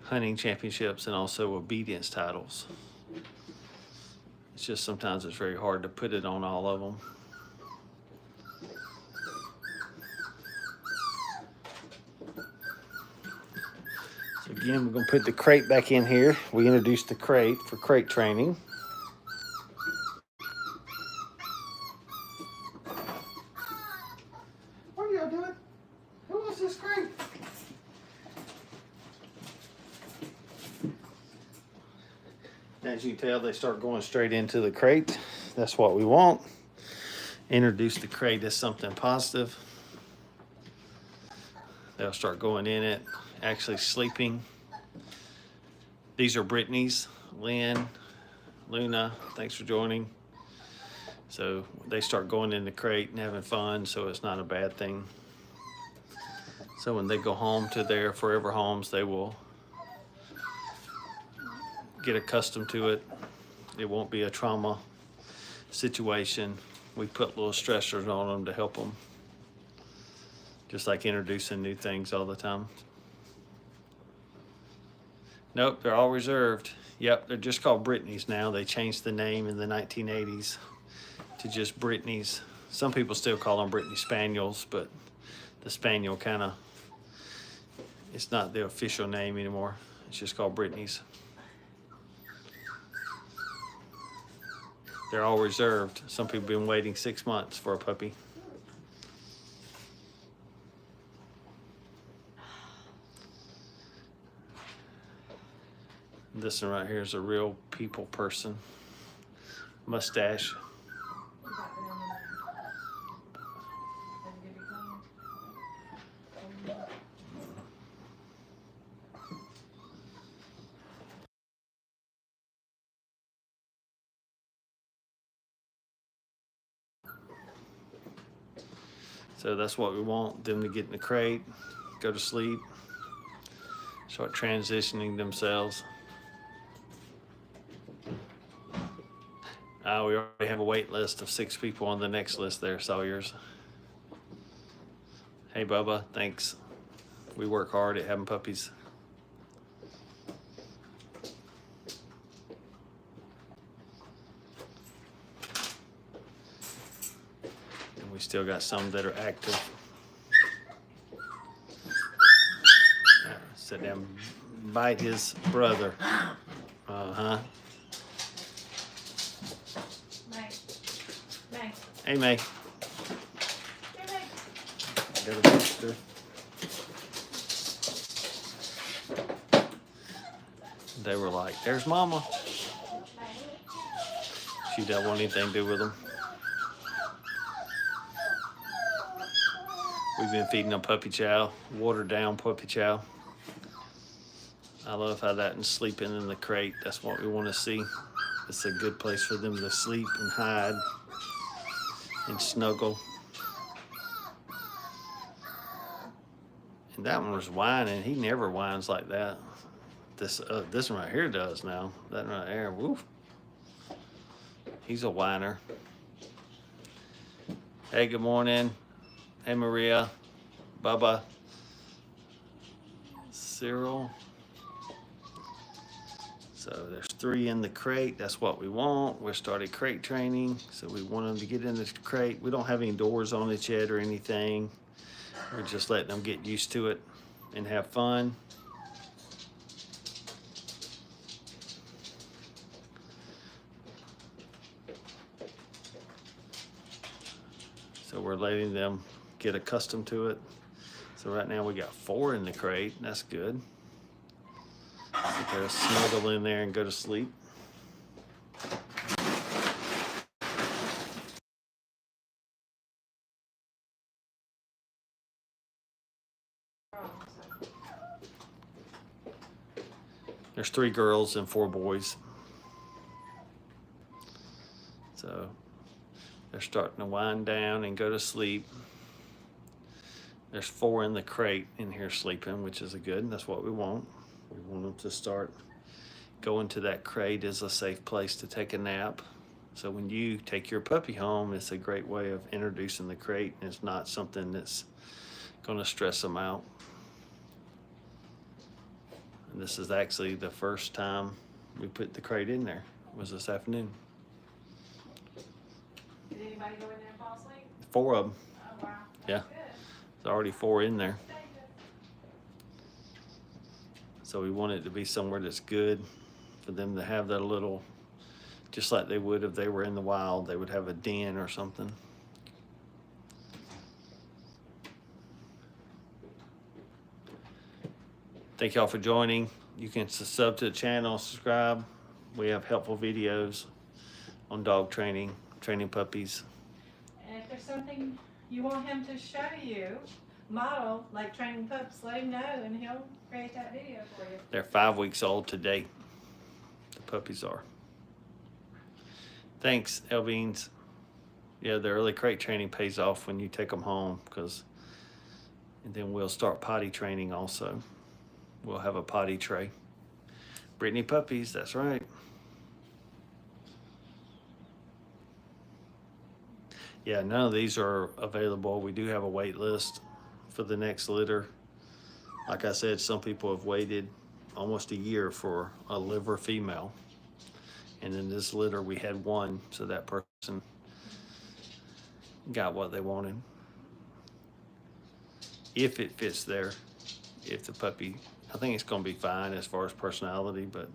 S1: hunting championships and also obedience titles. It's just sometimes it's very hard to put it on all of them. So again, we're gonna put the crate back in here. We introduced the crate for crate training. What are y'all doing? Who wants this crate? As you can tell, they start going straight into the crate. That's what we want. Introduce the crate as something positive. They'll start going in it, actually sleeping. These are Brittany's, Lynn, Luna, thanks for joining. So they start going in the crate and having fun, so it's not a bad thing. So when they go home to their forever homes, they will get accustomed to it. It won't be a trauma situation. We put little stressors on them to help them. Just like introducing new things all the time. Nope, they're all reserved. Yep, they're just called Brittany's now. They changed the name in the 1980s to just Brittany's. Some people still call them Brittany Spaniels, but the Spaniel it's not the official name anymore. It's just called Brittany's. They're all reserved. Some people have been waiting 6 months for a puppy. This one right here is a real people person. Mustache. So that's what we want them to get in the crate, go to sleep, start transitioning themselves. We already have a wait list of 6 people on the next list there, Sawyers. Hey, Bubba, thanks. We work hard at having puppies. And we still got some that are active. Sit down, bite his brother. Uh-huh. Hey, May. Got a booster. They were like, there's Mama. She don't want anything to do with them. We've been feeding them puppy chow, watered down puppy chow. I love how that and sleeping in the crate. That's what we want to see. It's a good place for them to sleep and hide and snuggle. And that one was whining. He never whines like that. This one right here does now. That one right there, woof. He's a whiner. Hey, good morning. Hey, Maria, Bubba, Cyril. So there's 3 in the crate. That's what we want. We started crate training, so we want them to get in the crate. We don't have any doors on it yet or anything. We're just letting them get used to it and have fun. So we're letting them get accustomed to it. So right now we got 4 in the crate. That's good. They'll snuggle in there and go to sleep. There's 3 girls and 4 boys. So they're starting to wind down and go to sleep. There's 4 in the crate in here sleeping, which is good. That's what we want. We want them to start going to that crate as a safe place to take a nap. So when you take your puppy home, it's a great way of introducing the crate, and it's not something that's going to stress them out. And this is actually the first time we put the crate in there. It was this afternoon.
S2: Did anybody go in there and fall asleep?
S1: 4 of them.
S2: Oh, wow.
S1: Yeah.
S2: Good.
S1: There's already 4 in there. So we want it to be somewhere that's good for them to have their little, just like they would if they were in the wild, they would have a den or something. Thank y'all for joining. You can sub to the channel, subscribe. We have helpful videos on dog training, training puppies.
S2: And if there's something you want him to show you, model, like training pups, let him know and he'll create that video for you.
S1: They're 5 weeks old today. The puppies are. Thanks, Elbeans. Yeah, the early crate training pays off when you take them home, and then we'll start potty training also. We'll have a potty tray. Brittany Puppies, that's right. Yeah, none of these are available. We do have a wait list for the next litter. Like I said, some people have waited almost a year for a liver female. And in this litter, we had 1, so that person got what they wanted. If it fits there, if the puppy, I think it's gonna be fine as far as personality, but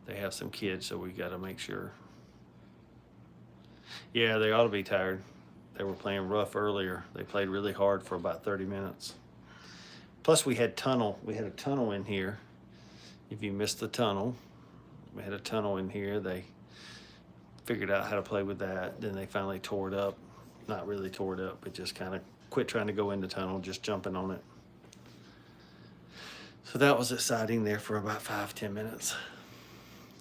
S1: they have some kids, so we gotta make sure Yeah, they ought to be tired. They were playing rough earlier. They played really hard for about 30 minutes. Plus we had a tunnel in here. If you missed the tunnel, we had a tunnel in here. They figured out how to play with that. Then they finally tore it up. Not really tore it up, but just kind of quit trying to go in the tunnel, just jumping on it. So that was exciting there for about 5-10 minutes.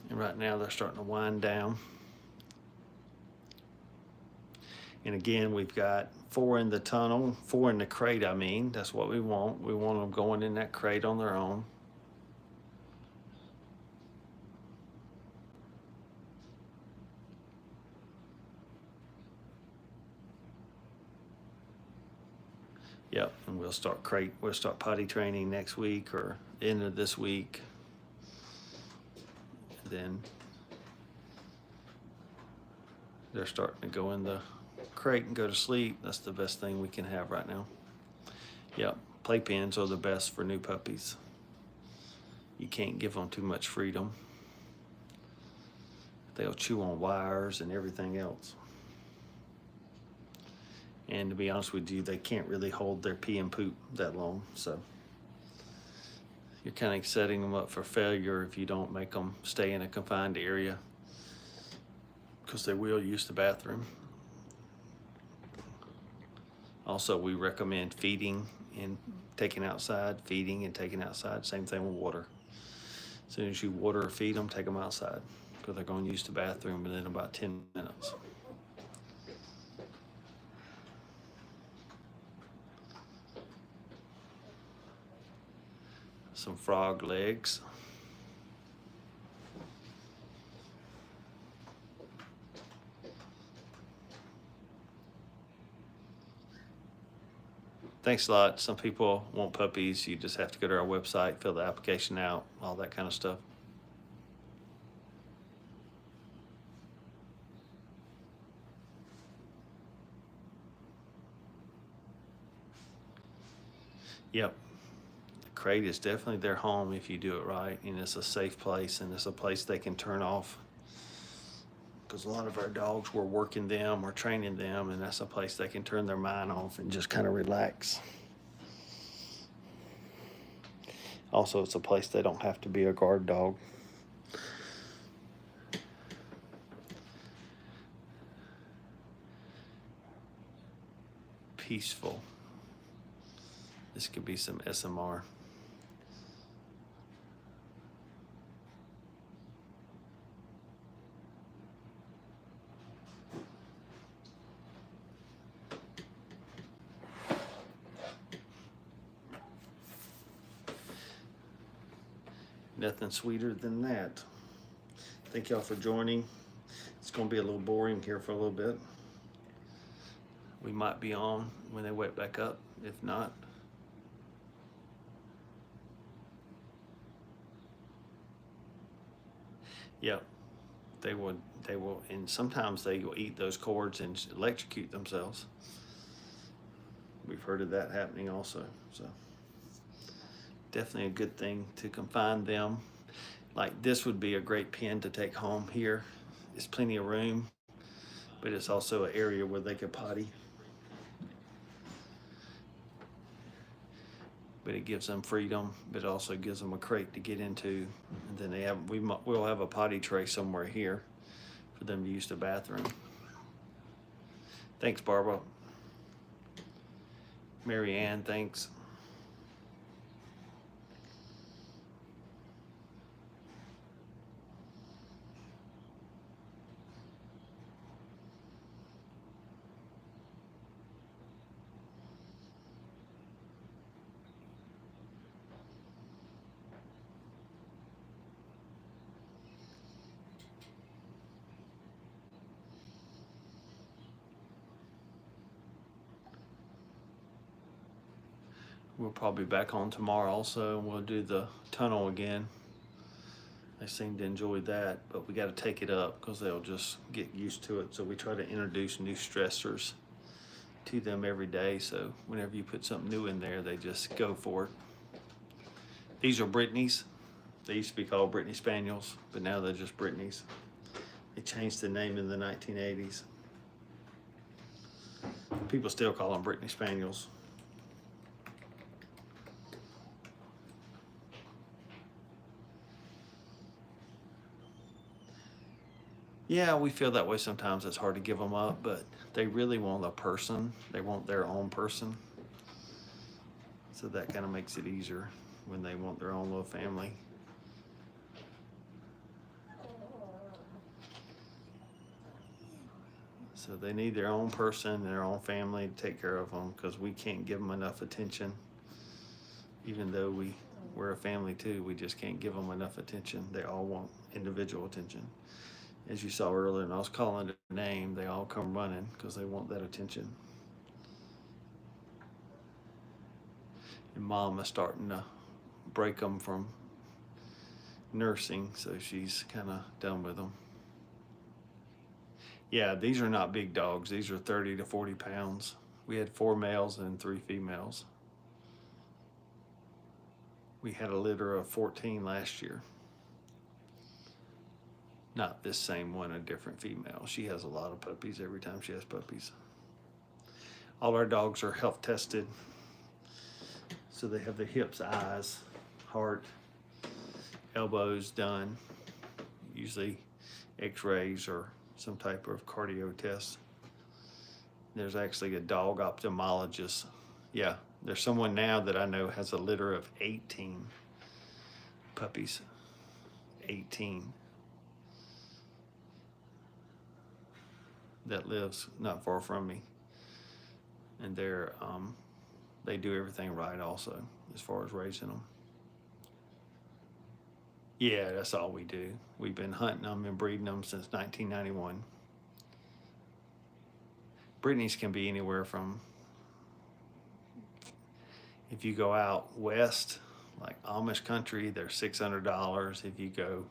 S1: And right now they're starting to wind down. And again, we've got 4 in the tunnel, 4 in the crate, I mean. That's what we want. We want them going in that crate on their own. Yep, and we'll start potty training next week or the end of this week. And then they're starting to go in the crate and go to sleep. That's the best thing we can have right now. Yep, playpens are the best for new puppies. You can't give them too much freedom. They'll chew on wires and everything else. And to be honest with you, they can't really hold their pee and poop that long. So you're kind of setting them up for failure if you don't make them stay in a confined area, because they will use the bathroom. Also, we recommend feeding and taking outside, feeding and taking outside. Same thing with water. As soon as you water or feed them, take them outside, because they're going to use the bathroom within about 10 minutes. Some frog legs. Thanks a lot. Some people want puppies. You just have to go to our website, fill the application out, all that kind of stuff. Yep. The crate is definitely their home if you do it right, and it's a safe place, and it's a place they can turn off. Because a lot of our dogs, we're working them or training them, and that's a place they can turn their mind off and just kind of relax. Also, it's a place they don't have to be a guard dog. Peaceful. This could be some SMR. Nothing sweeter than that. Thank y'all for joining. It's going to be a little boring here for a little bit. We might be on when they wake back up. If not, yep, they will, and sometimes they will eat those cords and electrocute themselves. We've heard of that happening also, so definitely a good thing to confine them. Like this would be a great pen to take home here. There's plenty of room, but it's also an area where they could potty. But it gives them freedom, but it also gives them a crate to get into. And then we'll have a potty tray somewhere here for them to use the bathroom. Thanks, Barbara. Mary Ann, thanks. We'll probably be back on tomorrow also, and we'll do the tunnel again. They seem to enjoy that, but we got to take it up because they'll just get used to it. So we try to introduce new stressors to them every day. So whenever you put something new in there, they just go for it. These are Brittany's. They used to be called Brittany Spaniels, but now they're just Brittany's. They changed the name in the 1980s. People still call them Brittany Spaniels. Yeah, we feel that way sometimes. It's hard to give them up, but they really want a person. They want their own person. So that kind of makes it easier when they want their own little family. So they need their own person, their own family to take care of them, because we can't give them enough attention. Even though we're a family too, we just can't give them enough attention. They all want individual attention. As you saw earlier, and I was calling their name, they all come running because they want that attention. And Mom is starting to break them from nursing, so she's kind of done with them. Yeah, these are not big dogs. These are 30 to 40 pounds. We had 4 males and 3 females. We had a litter of 14 last year. Not this same one, a different female. She has a lot of puppies every time she has puppies. All our dogs are health tested. So they have their hips, eyes, heart, elbows done. Usually x-rays or some type of cardio test. There's actually a dog ophthalmologist. Yeah, there's someone now that I know has a litter of 18 puppies. 18. That lives not far from me, and they do everything right also as far as raising them. Yeah, that's all we do. We've been hunting them and breeding them since 1991. Brittany's can be anywhere from, if you go out west, like Amish country, they're $600. If you go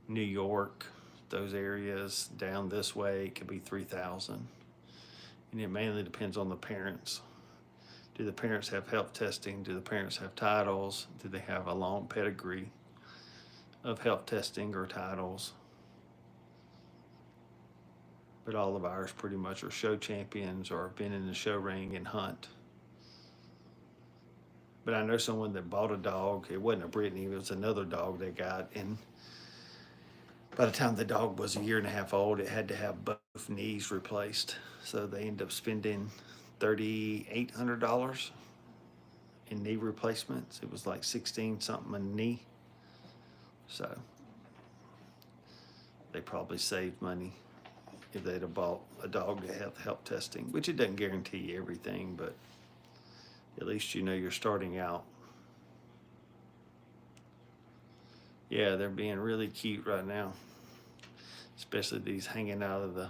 S1: New York, those areas down this way, it could be $3,000. And it mainly depends on the parents. Do the parents have health testing? Do the parents have titles? Do they have a long pedigree of health testing or titles? But all of ours pretty much are show champions or have been in the show ring and hunt. But I know someone that bought a dog. It wasn't a Brittany, it was another dog they got, and by the time the dog was 1.5 years old, it had to have both knees replaced. So they ended up spending $3,800 in knee replacements. It was like 16 something a knee. So they probably saved money if they'd have bought a dog to have health testing, which it doesn't guarantee everything, but at least you know you're starting out. Yeah, they're being really cute right now, especially these hanging out of the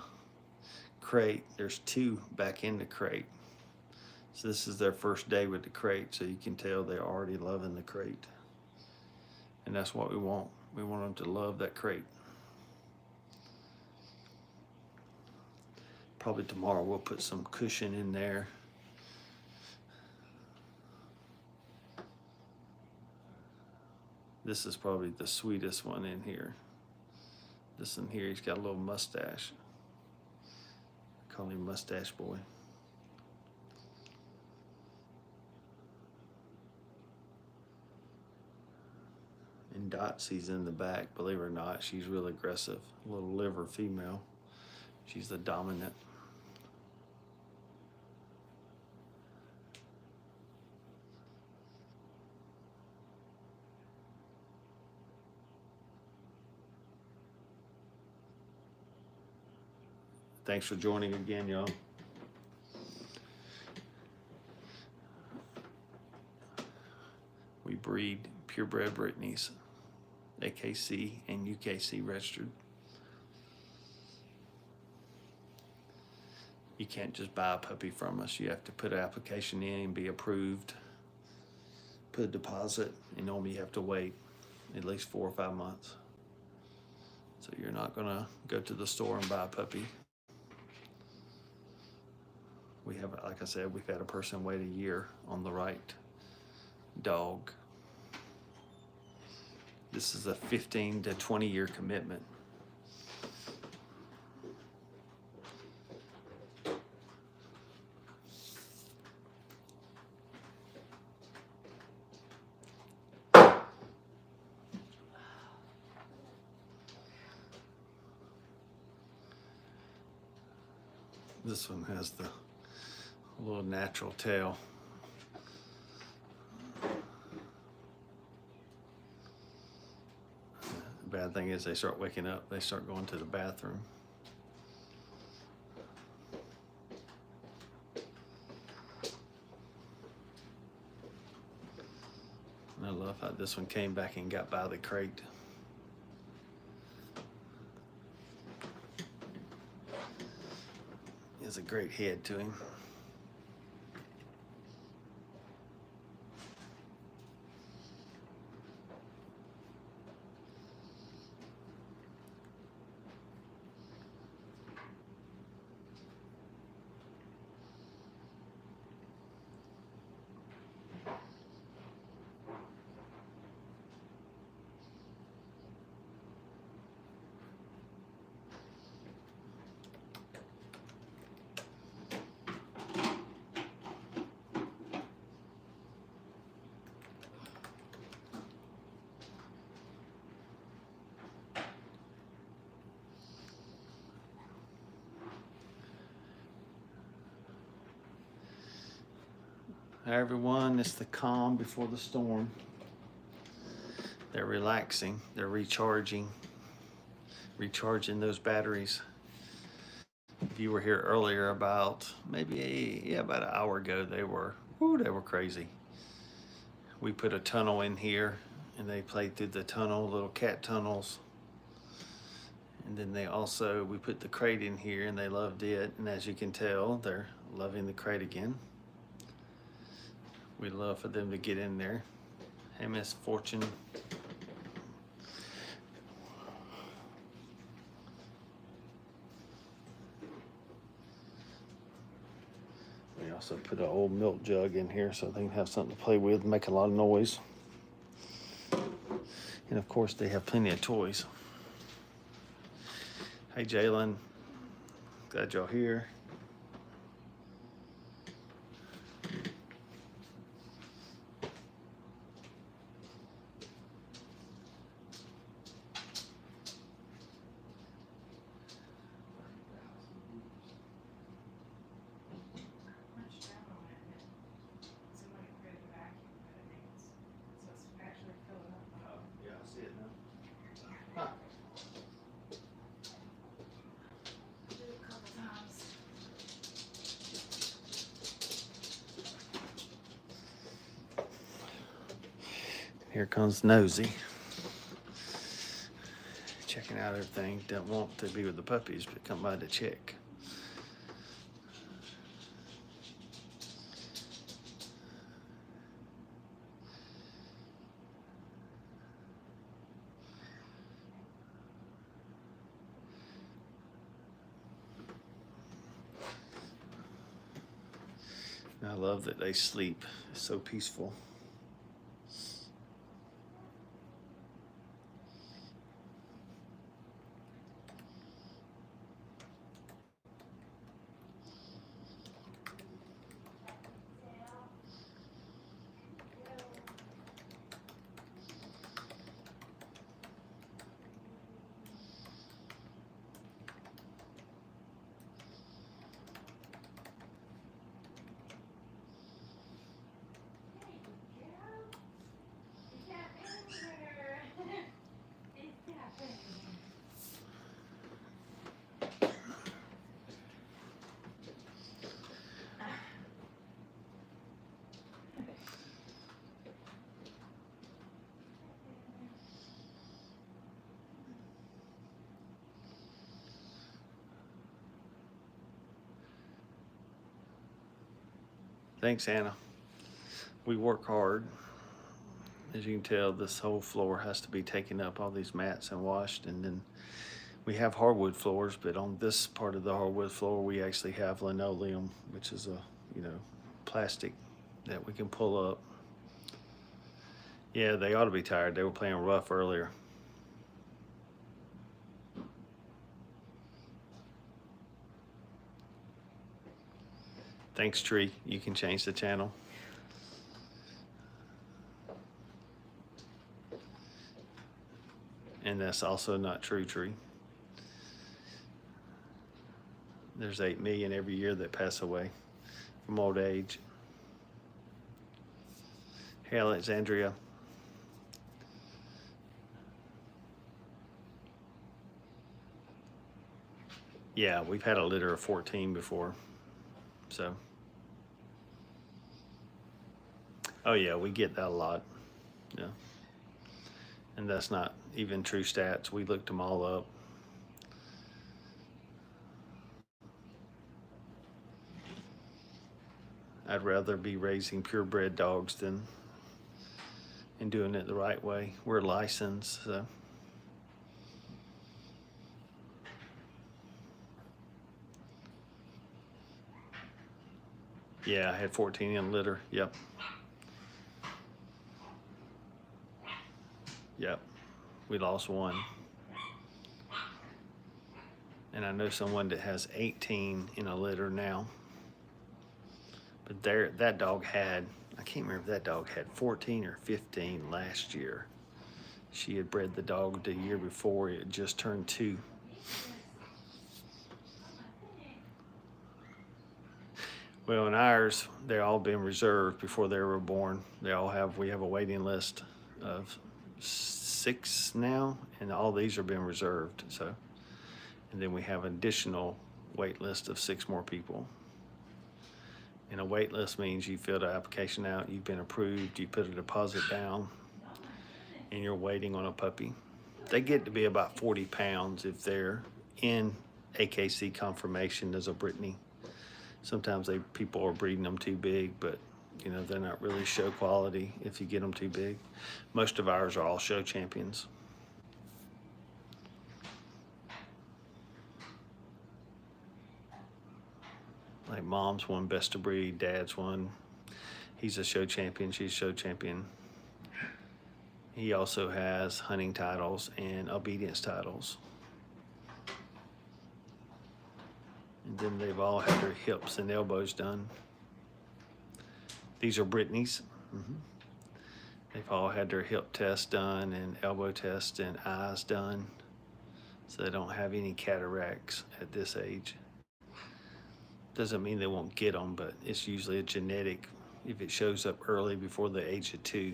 S1: crate. There's 2 back in the crate. So this is their first day with the crate, so you can tell they're already loving the crate. And that's what we want. We want them to love that crate. Probably tomorrow we'll put some cushion in there. This is probably the sweetest one in here. This one here, he's got a little mustache. I call him Mustache Boy. And Dotsy's in the back, believe it or not. She's real aggressive. A little liver female. She's the dominant. Thanks for joining again, y'all. We breed purebred Brittany's, AKC and UKC registered. You can't just buy a puppy from us. You have to put an application in and be approved, put a deposit, and normally you have to wait at least 4 or 5 months. So you're not gonna go to the store and buy a puppy. We have, like I said, we've had a person wait 1 year on the right dog. This is a 15 to 20 year commitment. This one has the little natural tail. The bad thing is they start waking up, they start going to the bathroom. And I love how this one came back and got by the crate. He has a great head to him. Hi everyone, it's the calm before the storm. They're relaxing, they're recharging those batteries. If you were here earlier about maybe about an hour ago, they were crazy. We put a tunnel in here and they played through the tunnel, little cat tunnels. And then we put the crate in here and they loved it. And as you can tell, they're loving the crate again. We love for them to get in there. Hey, Miss Fortune. We also put an old milk jug in here so they can have something to play with and make a lot of noise. And of course, they have plenty of toys. Hey, Jalen. Glad y'all here. Here comes Nosy. Checking out everything. Don't want to be with the puppies, but come by to check. I love that they sleep. It's so peaceful. Thanks, Anna. We work hard. As you can tell, this whole floor has to be taken up, all these mats, and washed. And then we have hardwood floors, but on this part of the hardwood floor, we actually have linoleum, which is a, plastic that we can pull up. Yeah, they ought to be tired. They were playing rough earlier. Thanks, Tree. You can change the channel. And that's also not true, Tree. There's 8 million every year that pass away from old age. Hey, Alexandria. Yeah, we've had a litter of 14 before, so. Oh yeah, we get that a lot, yeah. And that's not even true stats. We looked them all up. I'd rather be raising purebred dogs than and doing it the right way. We're licensed, so. Yeah, I had 14 in litter. Yep. Yep. We lost one. And I know someone that has 18 in a litter now. But that dog had, I can't remember if that dog had 14 or 15 last year. She had bred the dog the year before. It just turned 2. Well, in ours, they all been reserved before they were born. We have a waiting list of 6 now, and all these are being reserved. So, and then we have an additional wait list of 6 more people. And a wait list means you filled an application out, you've been approved, you put a deposit down, and you're waiting on a puppy. They get to be about 40 pounds if they're in AKC confirmation as a Brittany. Sometimes people are breeding them too big, but you know, they're not really show quality if you get them too big. Most of ours are all show champions. Like mom's won best of breed, dad's won. He's a show champion, she's a show champion. He also has hunting titles and obedience titles. And then they've all had their hips and elbows done. These are Brittany's. They've all had their hip test done and elbow test and eyes done. So they don't have any cataracts at this age. Doesn't mean they won't get them, but it's usually a genetic. If it shows up early before the age of 2,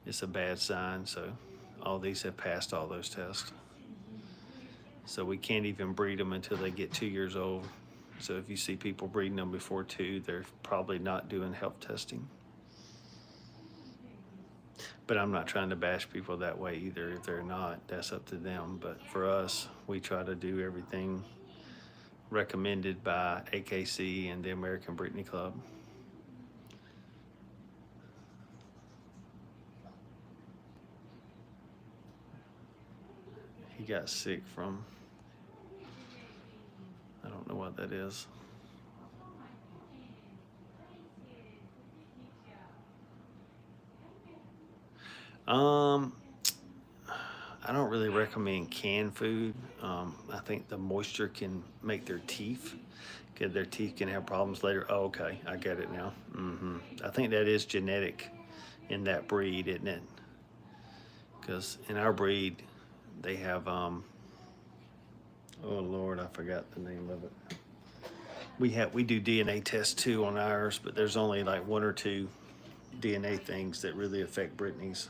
S1: it's a bad sign. So all these have passed all those tests. So we can't even breed them until they get 2 years old. So if you see people breeding them before 2, they're probably not doing health testing. But I'm not trying to bash people that way either. If they're not, that's up to them. But for us, we try to do everything recommended by AKC and the American Brittany Club. He got sick from, I don't know what that is. I don't really recommend canned food. I think the moisture can make their teeth. Their teeth can have problems later. Oh, okay, I get it now. I think that is genetic in that breed, isn't it? Because in our breed, they have, oh Lord, I forgot the name of it. We do DNA tests too on ours, but there's only like 1 or 2 DNA things that really affect Brittany's.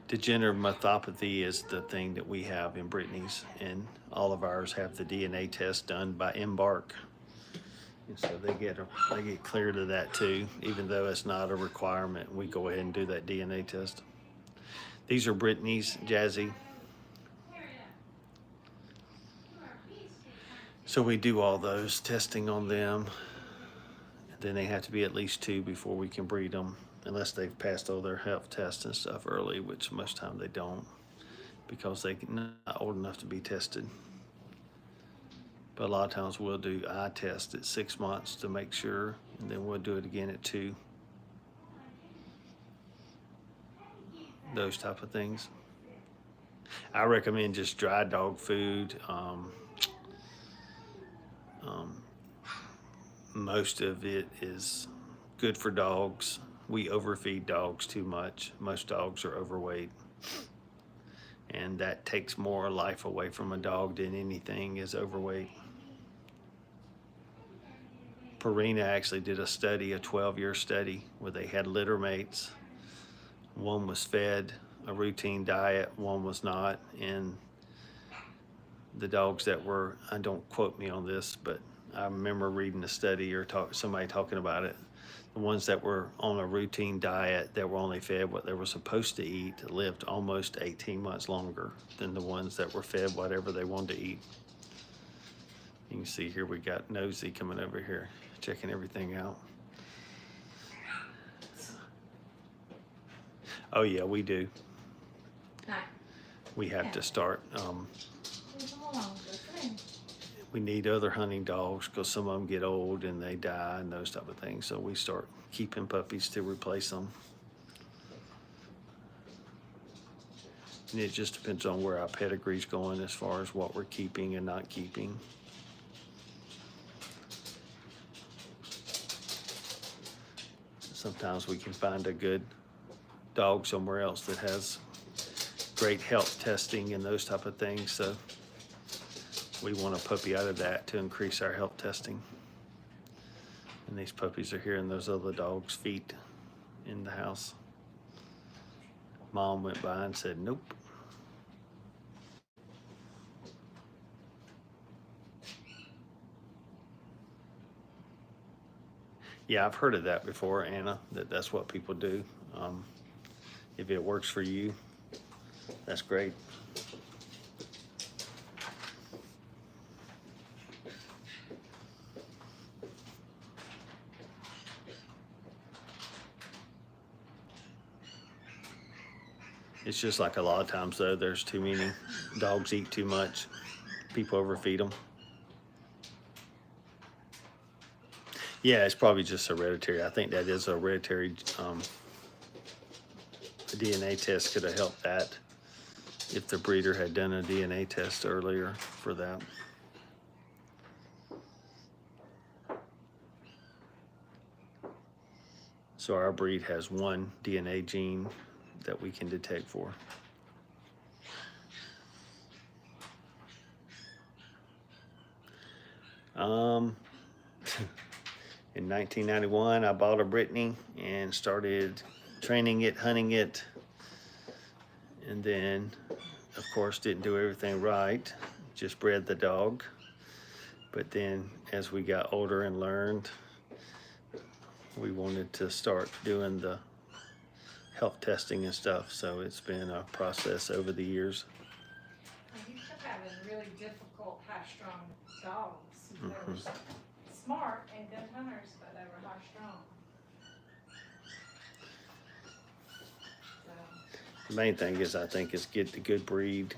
S1: Degenerative myopathy is the thing that we have in Brittany's, and all of ours have the DNA test done by Embark. And so they get cleared of that too, even though it's not a requirement. We go ahead and do that DNA test. These are Brittany's, Jazzy. So we do all those testing on them. Then they have to be at least 2 before we can breed them, unless they've passed all their health tests and stuff early, which most time they don't, because they're not old enough to be tested. But a lot of times we'll do eye test at 6 months to make sure, and then we'll do it again at 2. Those type of things. I recommend just dry dog food. Most of it is good for dogs. We overfeed dogs too much. Most dogs are overweight. And that takes more life away from a dog than anything is overweight. Purina actually did a study, a 12-year study, where they had litter mates. One was fed a routine diet, one was not. And the dogs that were, don't quote me on this, but I remember reading a study or somebody talking about it. The ones that were on a routine diet, that were only fed what they were supposed to eat, lived almost 18 months longer than the ones that were fed whatever they wanted to eat. You can see here we got Nosy coming over here, checking everything out. Oh yeah, we do. We have to start. We need other hunting dogs because some of them get old and they die and those type of things. So we start keeping puppies to replace them. And it just depends on where our pedigree's going as far as what we're keeping and not keeping. Sometimes we can find a good dog somewhere else that has great health testing and those type of things. So we want a puppy out of that to increase our health testing. And these puppies are here in those other dogs' feet in the house. Mom went by and said, nope. Yeah, I've heard of that before, Anna, that's what people do. If it works for you, that's great. It's just like a lot of times though, there's too many dogs eat too much. People overfeed them. Yeah, it's probably just hereditary. I think that is a hereditary. A DNA test could have helped that if the breeder had done a DNA test earlier for that. So our breed has one DNA gene that we can detect for. In 1991, I bought a Brittany and started training it, hunting it, and then, of course, didn't do everything right, just bred the dog. But then, as we got older and learned, we wanted to start doing the health testing and stuff, so it's been a process over the years.
S2: You kept having really difficult, high-strung dogs. They were smart and good hunters, but they were high-strung.
S1: The main thing is, I think, is get the good breed,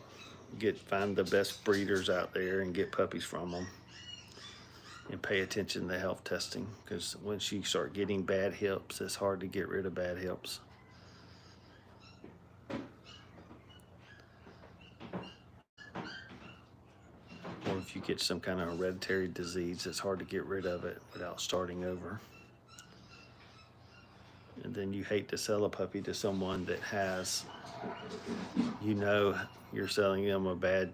S1: find the best breeders out there and get puppies from them. And pay attention to the health testing, because once you start getting bad hips, it's hard to get rid of bad hips. Or if you get some kind of hereditary disease, it's hard to get rid of it without starting over. And then you hate to sell a puppy to someone that has, you know, you're selling them a bad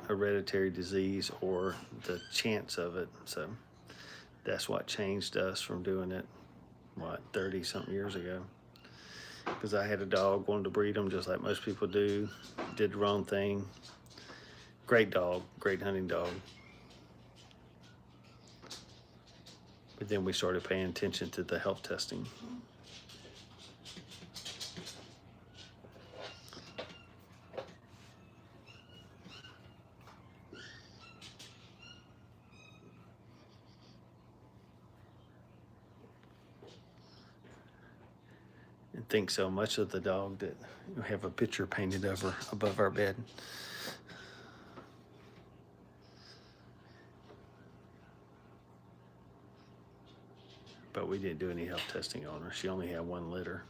S1: hereditary disease or the chance of it. So that's what changed us from doing it, 30 something years ago. Because I had a dog, wanted to breed them just like most people do, did the wrong thing. Great dog, great hunting dog. But then we started paying attention to the health testing. And think so much of the dog that we have a picture painted above our bed. But we didn't do any health testing on her. She only had one litter.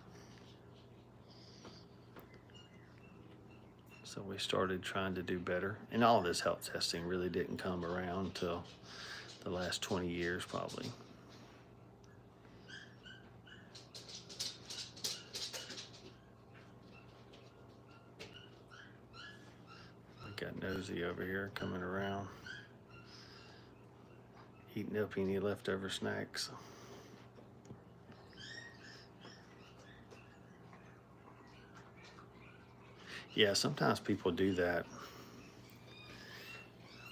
S1: So we started trying to do better. And all this health testing really didn't come around until the last 20 years probably. Got Nosy over here coming around, eating up any leftover snacks. Yeah, sometimes people do that.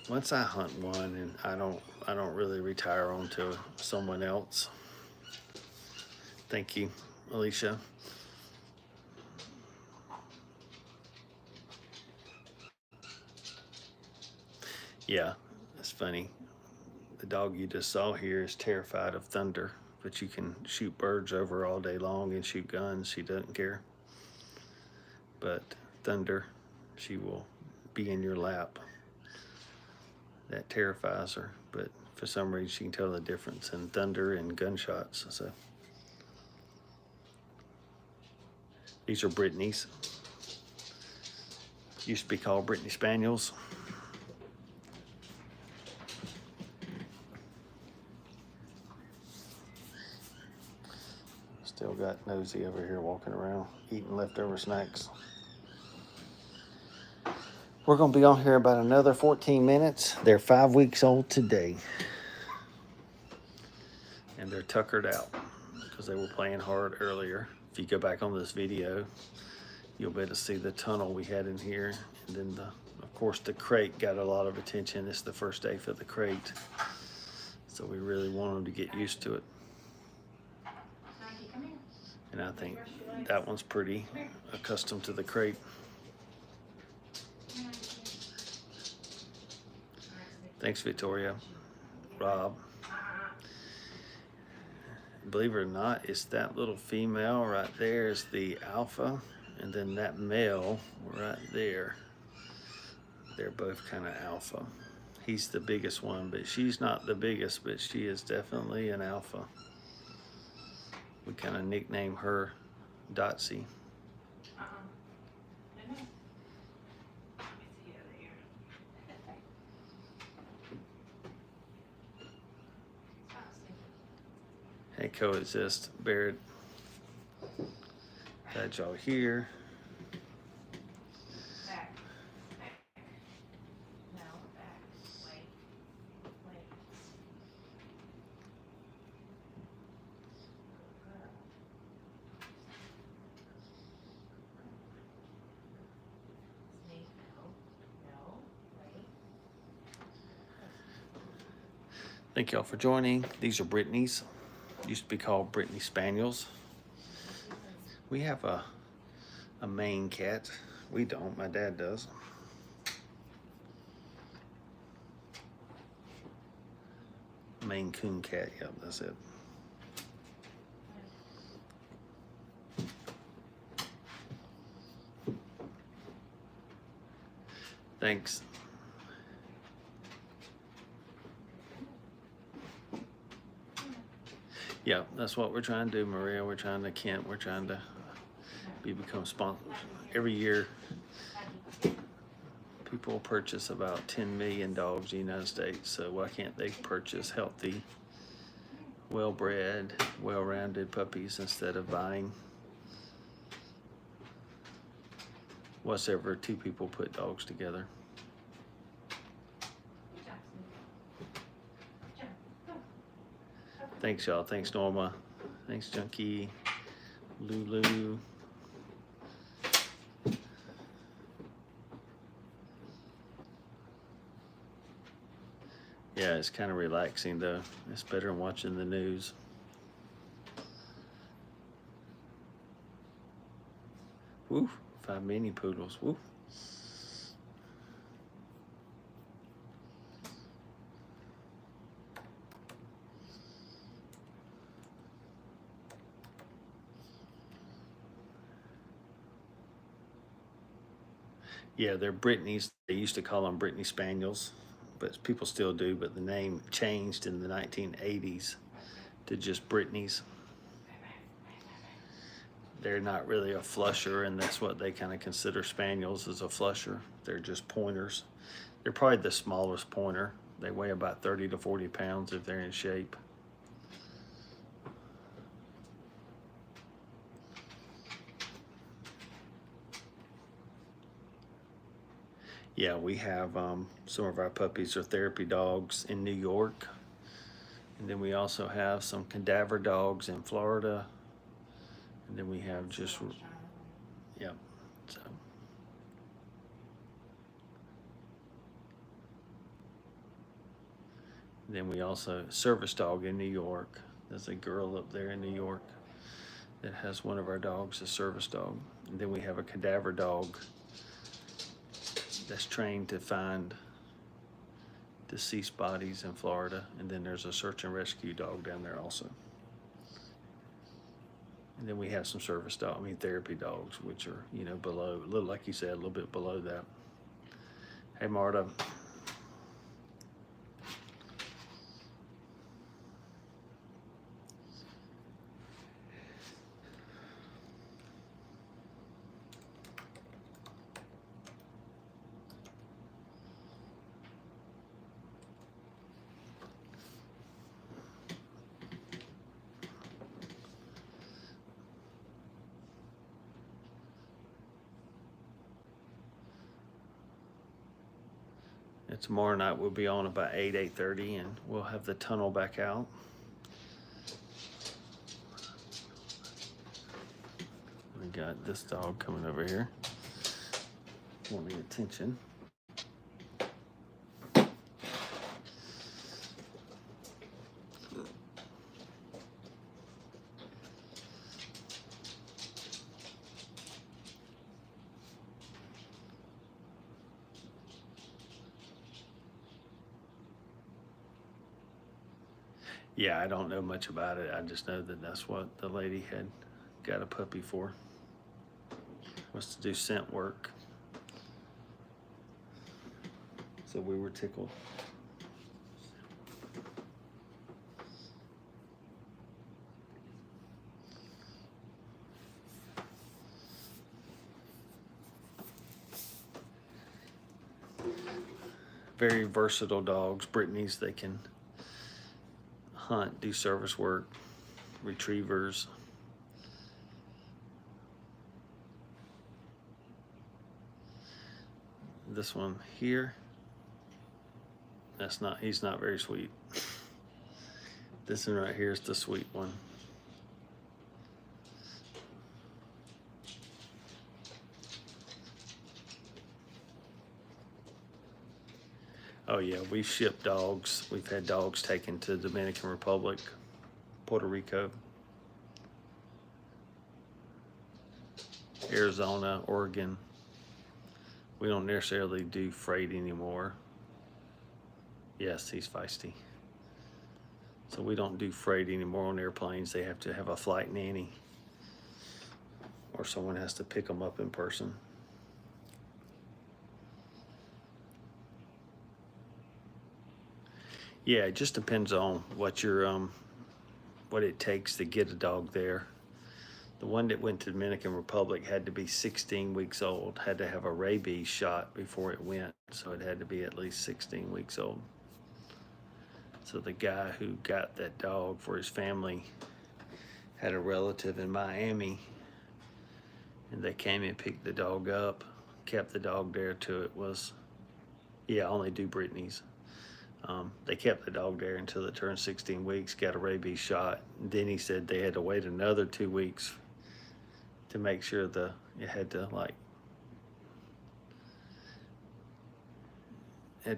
S1: Once I hunt one, and I don't really retire onto someone else. Thank you, Alicia. Yeah, it's funny. The dog you just saw here is terrified of thunder, but you can shoot birds over all day long and shoot guns. She doesn't care. But thunder, she will be in your lap. That terrifies her, but for some reason she can tell the difference in thunder and gunshots. So these are Brittany's. Used to be called Brittany Spaniels. Still got Nosy over here walking around, eating leftover snacks. We're gonna be on here about another 14 minutes. They're 5 weeks old today. And they're tuckered out because they were playing hard earlier. If you go back on this video, you'll be able to see the tunnel we had in here. And then of course the crate got a lot of attention. It's the first day for the crate. So we really want them to get used to it. And I think that one's pretty accustomed to the crate. Thanks, Victoria. Rob. Believe it or not, it's that little female right there is the alpha, and then that male right there. They're both kind of alpha. He's the biggest one, but she's not the biggest, but she is definitely an alpha. We kind of nickname her Dotsy. Hey, coexist, Barrett. Got y'all here.
S2: Back. No, back. Wait.
S1: Thank y'all for joining. These are Brittany's. Used to be called Brittany Spaniels. We have a Maine cat. We don't, my dad does. Maine Coon cat, yep, that's it. Thanks. Yeah, that's what we're trying to do, Maria. We're trying to Kent. We're trying to become sponsors. Every year, people purchase about 10 million dogs in the United States. So why can't they purchase healthy, well-bred, well-rounded puppies instead of buying whatever two people put dogs together? Thanks, y'all. Thanks, Norma. Thanks, Junkie. Lulu. Yeah, it's kind of relaxing, though. It's better than watching the news. Woo, 5 mini poodles. Woo. Yeah, they're Brittany's. They used to call them Brittany Spaniels, but people still do, but the name changed in the 1980s to just Brittany's. They're not really a flusher, and that's what they kind of consider Spaniels, as a flusher. They're just pointers. They're probably the smallest pointer. They weigh about 30 to 40 pounds if they're in shape. Yeah, we have some of our puppies are therapy dogs in New York. And then we also have some cadaver dogs in Florida. And then we have just, yep. So, then we also, service dog in New York. There's a girl up there in New York that has one of our dogs, a service dog. And then we have a cadaver dog that's trained to find deceased bodies in Florida. And then there's a search and rescue dog down there also. And then we have some service dog, therapy dogs, which are, below, a little, like you said, a little bit below that. Hey, Marta. And tomorrow night we'll be on about 8:30, and we'll have the tunnel back out. We got this dog coming over here, wanting attention. Yeah, I don't know much about it. I just know that that's what the lady had got a puppy for, was to do scent work. So we were tickled. Very versatile dogs. Brittany's, they can hunt, do service work, retrievers. This one here, he's not very sweet. This one right here is the sweet one. Oh yeah, we've shipped dogs. We've had dogs taken to Dominican Republic, Puerto Rico, Arizona, Oregon. We don't necessarily do freight anymore. Yes, he's feisty. So we don't do freight anymore on airplanes. They have to have a flight nanny, or someone has to pick them up in person. Yeah, it just depends on what what it takes to get a dog there. The one that went to Dominican Republic had to be 16 weeks old, had to have a rabies shot before it went, so it had to be at least 16 weeks old. So the guy who got that dog for his family had a relative in Miami, and they came and picked the dog up, kept the dog there till it was, I only do Brittany's. They kept the dog there until it turned 16 weeks, got a rabies shot. And then he said they had to wait another 2 weeks to make sure it had to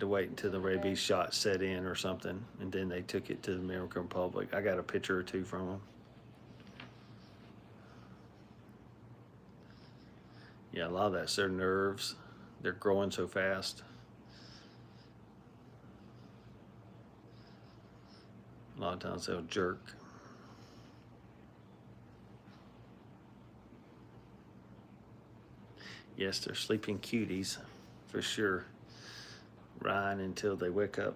S1: wait until the rabies shot set in or something. And then they took it to the Dominican Republic. I got a picture or two from them. Yeah, a lot of that's their nerves. They're growing so fast. A lot of times they'll jerk. Yes, they're sleeping cuties, for sure. Ryan until they wake up.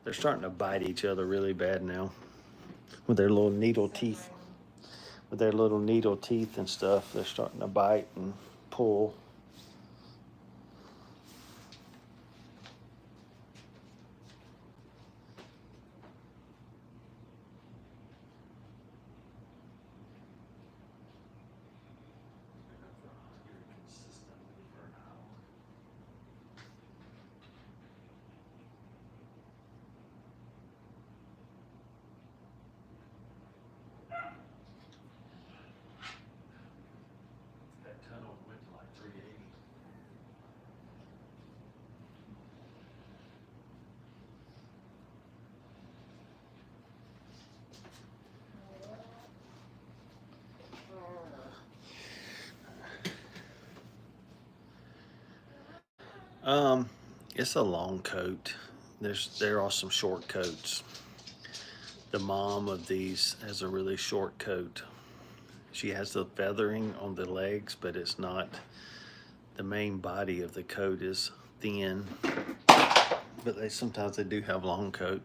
S1: They're starting to bite each other really bad now with their little needle teeth. With their little needle teeth and stuff, they're starting to bite and pull. It's a long coat. There are some short coats. The mom of these has a really short coat. She has the feathering on the legs, but it's not, the main body of the coat is thin, but sometimes they do have long coat.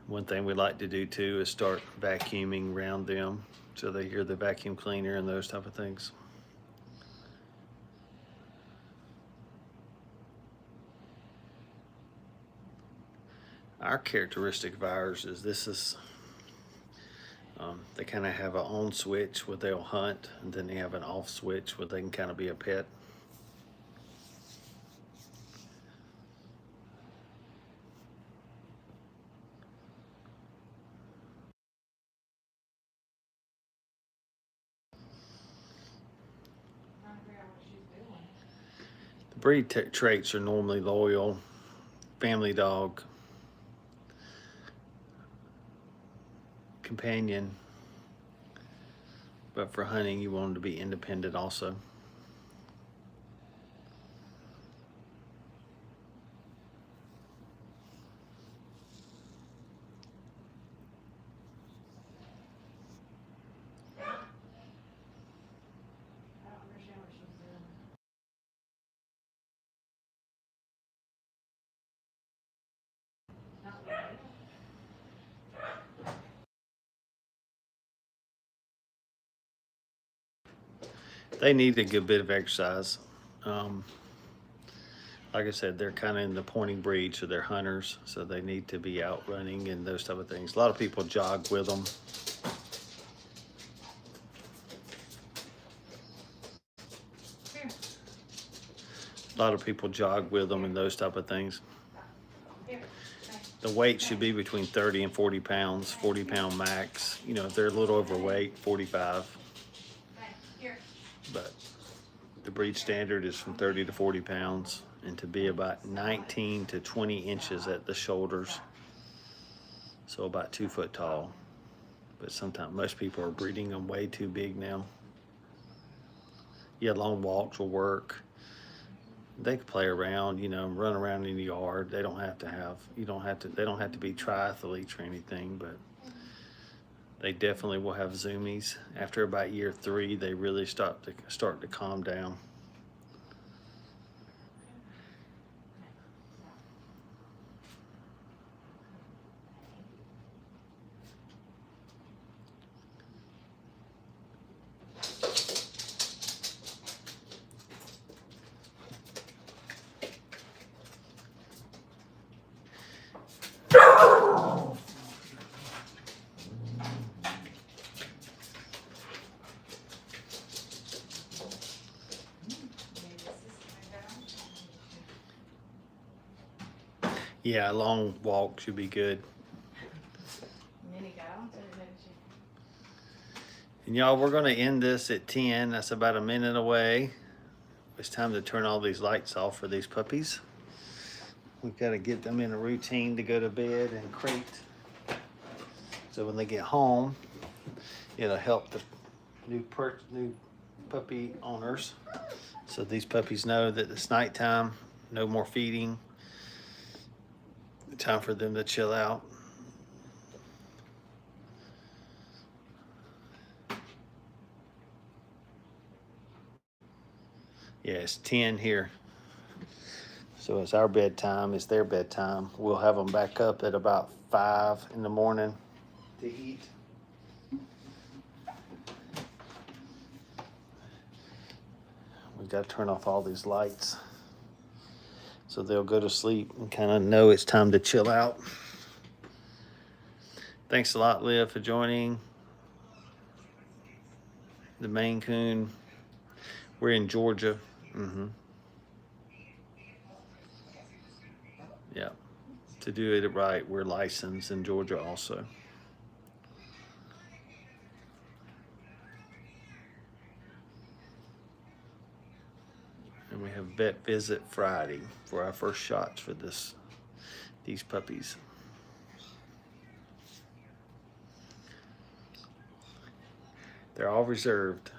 S1: One thing we like to do too is start vacuuming around them so they hear the vacuum cleaner and those type of things. Our characteristic of ours is they kind of have an on switch where they'll hunt, and then they have an off switch where they can kind of be a pet. The breed traits are normally loyal, family dog, companion, but for hunting you want them to be independent also. They need a good bit of exercise. Like I said, they're kind of in the pointing breed, so they're hunters, so they need to be out running and those type of things. A lot of people jog with them. A lot of people jog with them and those type of things. The weight should be between 30 and 40 pounds, 40-pound max. You know, if they're a little overweight, 45. But the breed standard is from 30 to 40 pounds, and to be about 19 to 20 inches at the shoulders. So about 2 foot tall. But sometimes most people are breeding them way too big now. Yeah, long walks will work. They can play around, you know, run around in the yard. They don't have to have, they don't have to be triathletes or anything, but they definitely will have zoomies. After about year 3, they really start to calm down. Yeah, a long walk should be good. And y'all, we're gonna end this at 10. That's about a minute away. It's time to turn all these lights off for these puppies. We've got to get them in a routine to go to bed and crate. So when they get home, it'll help the new puppy owners. So these puppies know that it's nighttime, no more feeding. Time for them to chill out. Yeah, it's 10 here. So it's our bedtime, it's their bedtime. We'll have them back up at about 5 in the morning to eat. We've got to turn off all these lights so they'll go to sleep and kind of know it's time to chill out. Thanks a lot, Liv, for joining. The Maine Coon. We're in Georgia. Yeah. To do it right, we're licensed in Georgia also. And we have vet visit Friday for our first shots for these puppies. They're all reserved.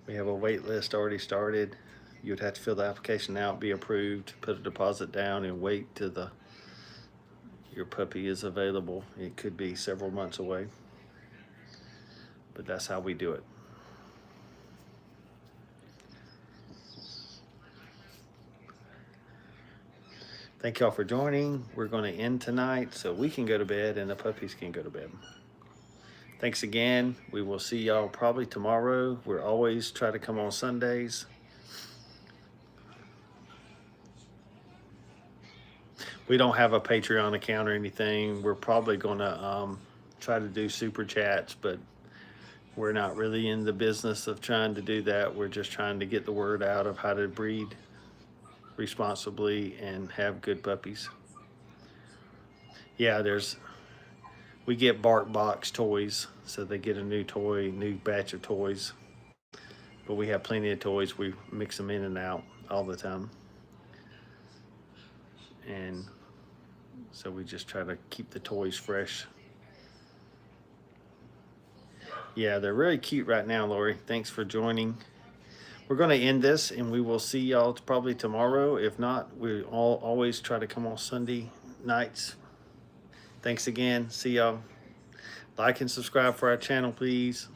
S1: We have a wait list already started. You'd have to fill the application out, be approved, put a deposit down, and wait till your puppy is available. It could be several months away, but that's how we do it. Thank y'all for joining. We're going to end tonight so we can go to bed and the puppies can go to bed. Thanks again. We will see y'all probably tomorrow. We're always try to come on Sundays. We don't have a Patreon account or anything. We're probably going to try to do super chats, but we're not really in the business of trying to do that. We're just trying to get the word out of how to breed responsibly and have good puppies. Yeah, we get Bark Box toys, so they get a new batch of toys. But we have plenty of toys. We mix them in and out all the time. And so we just try to keep the toys fresh. Yeah, they're really cute right now, Lori. Thanks for joining. We're going to end this, and we will see y'all probably tomorrow. If not, we always try to come on Sunday nights. Thanks again. See y'all. Like and subscribe for our channel, please.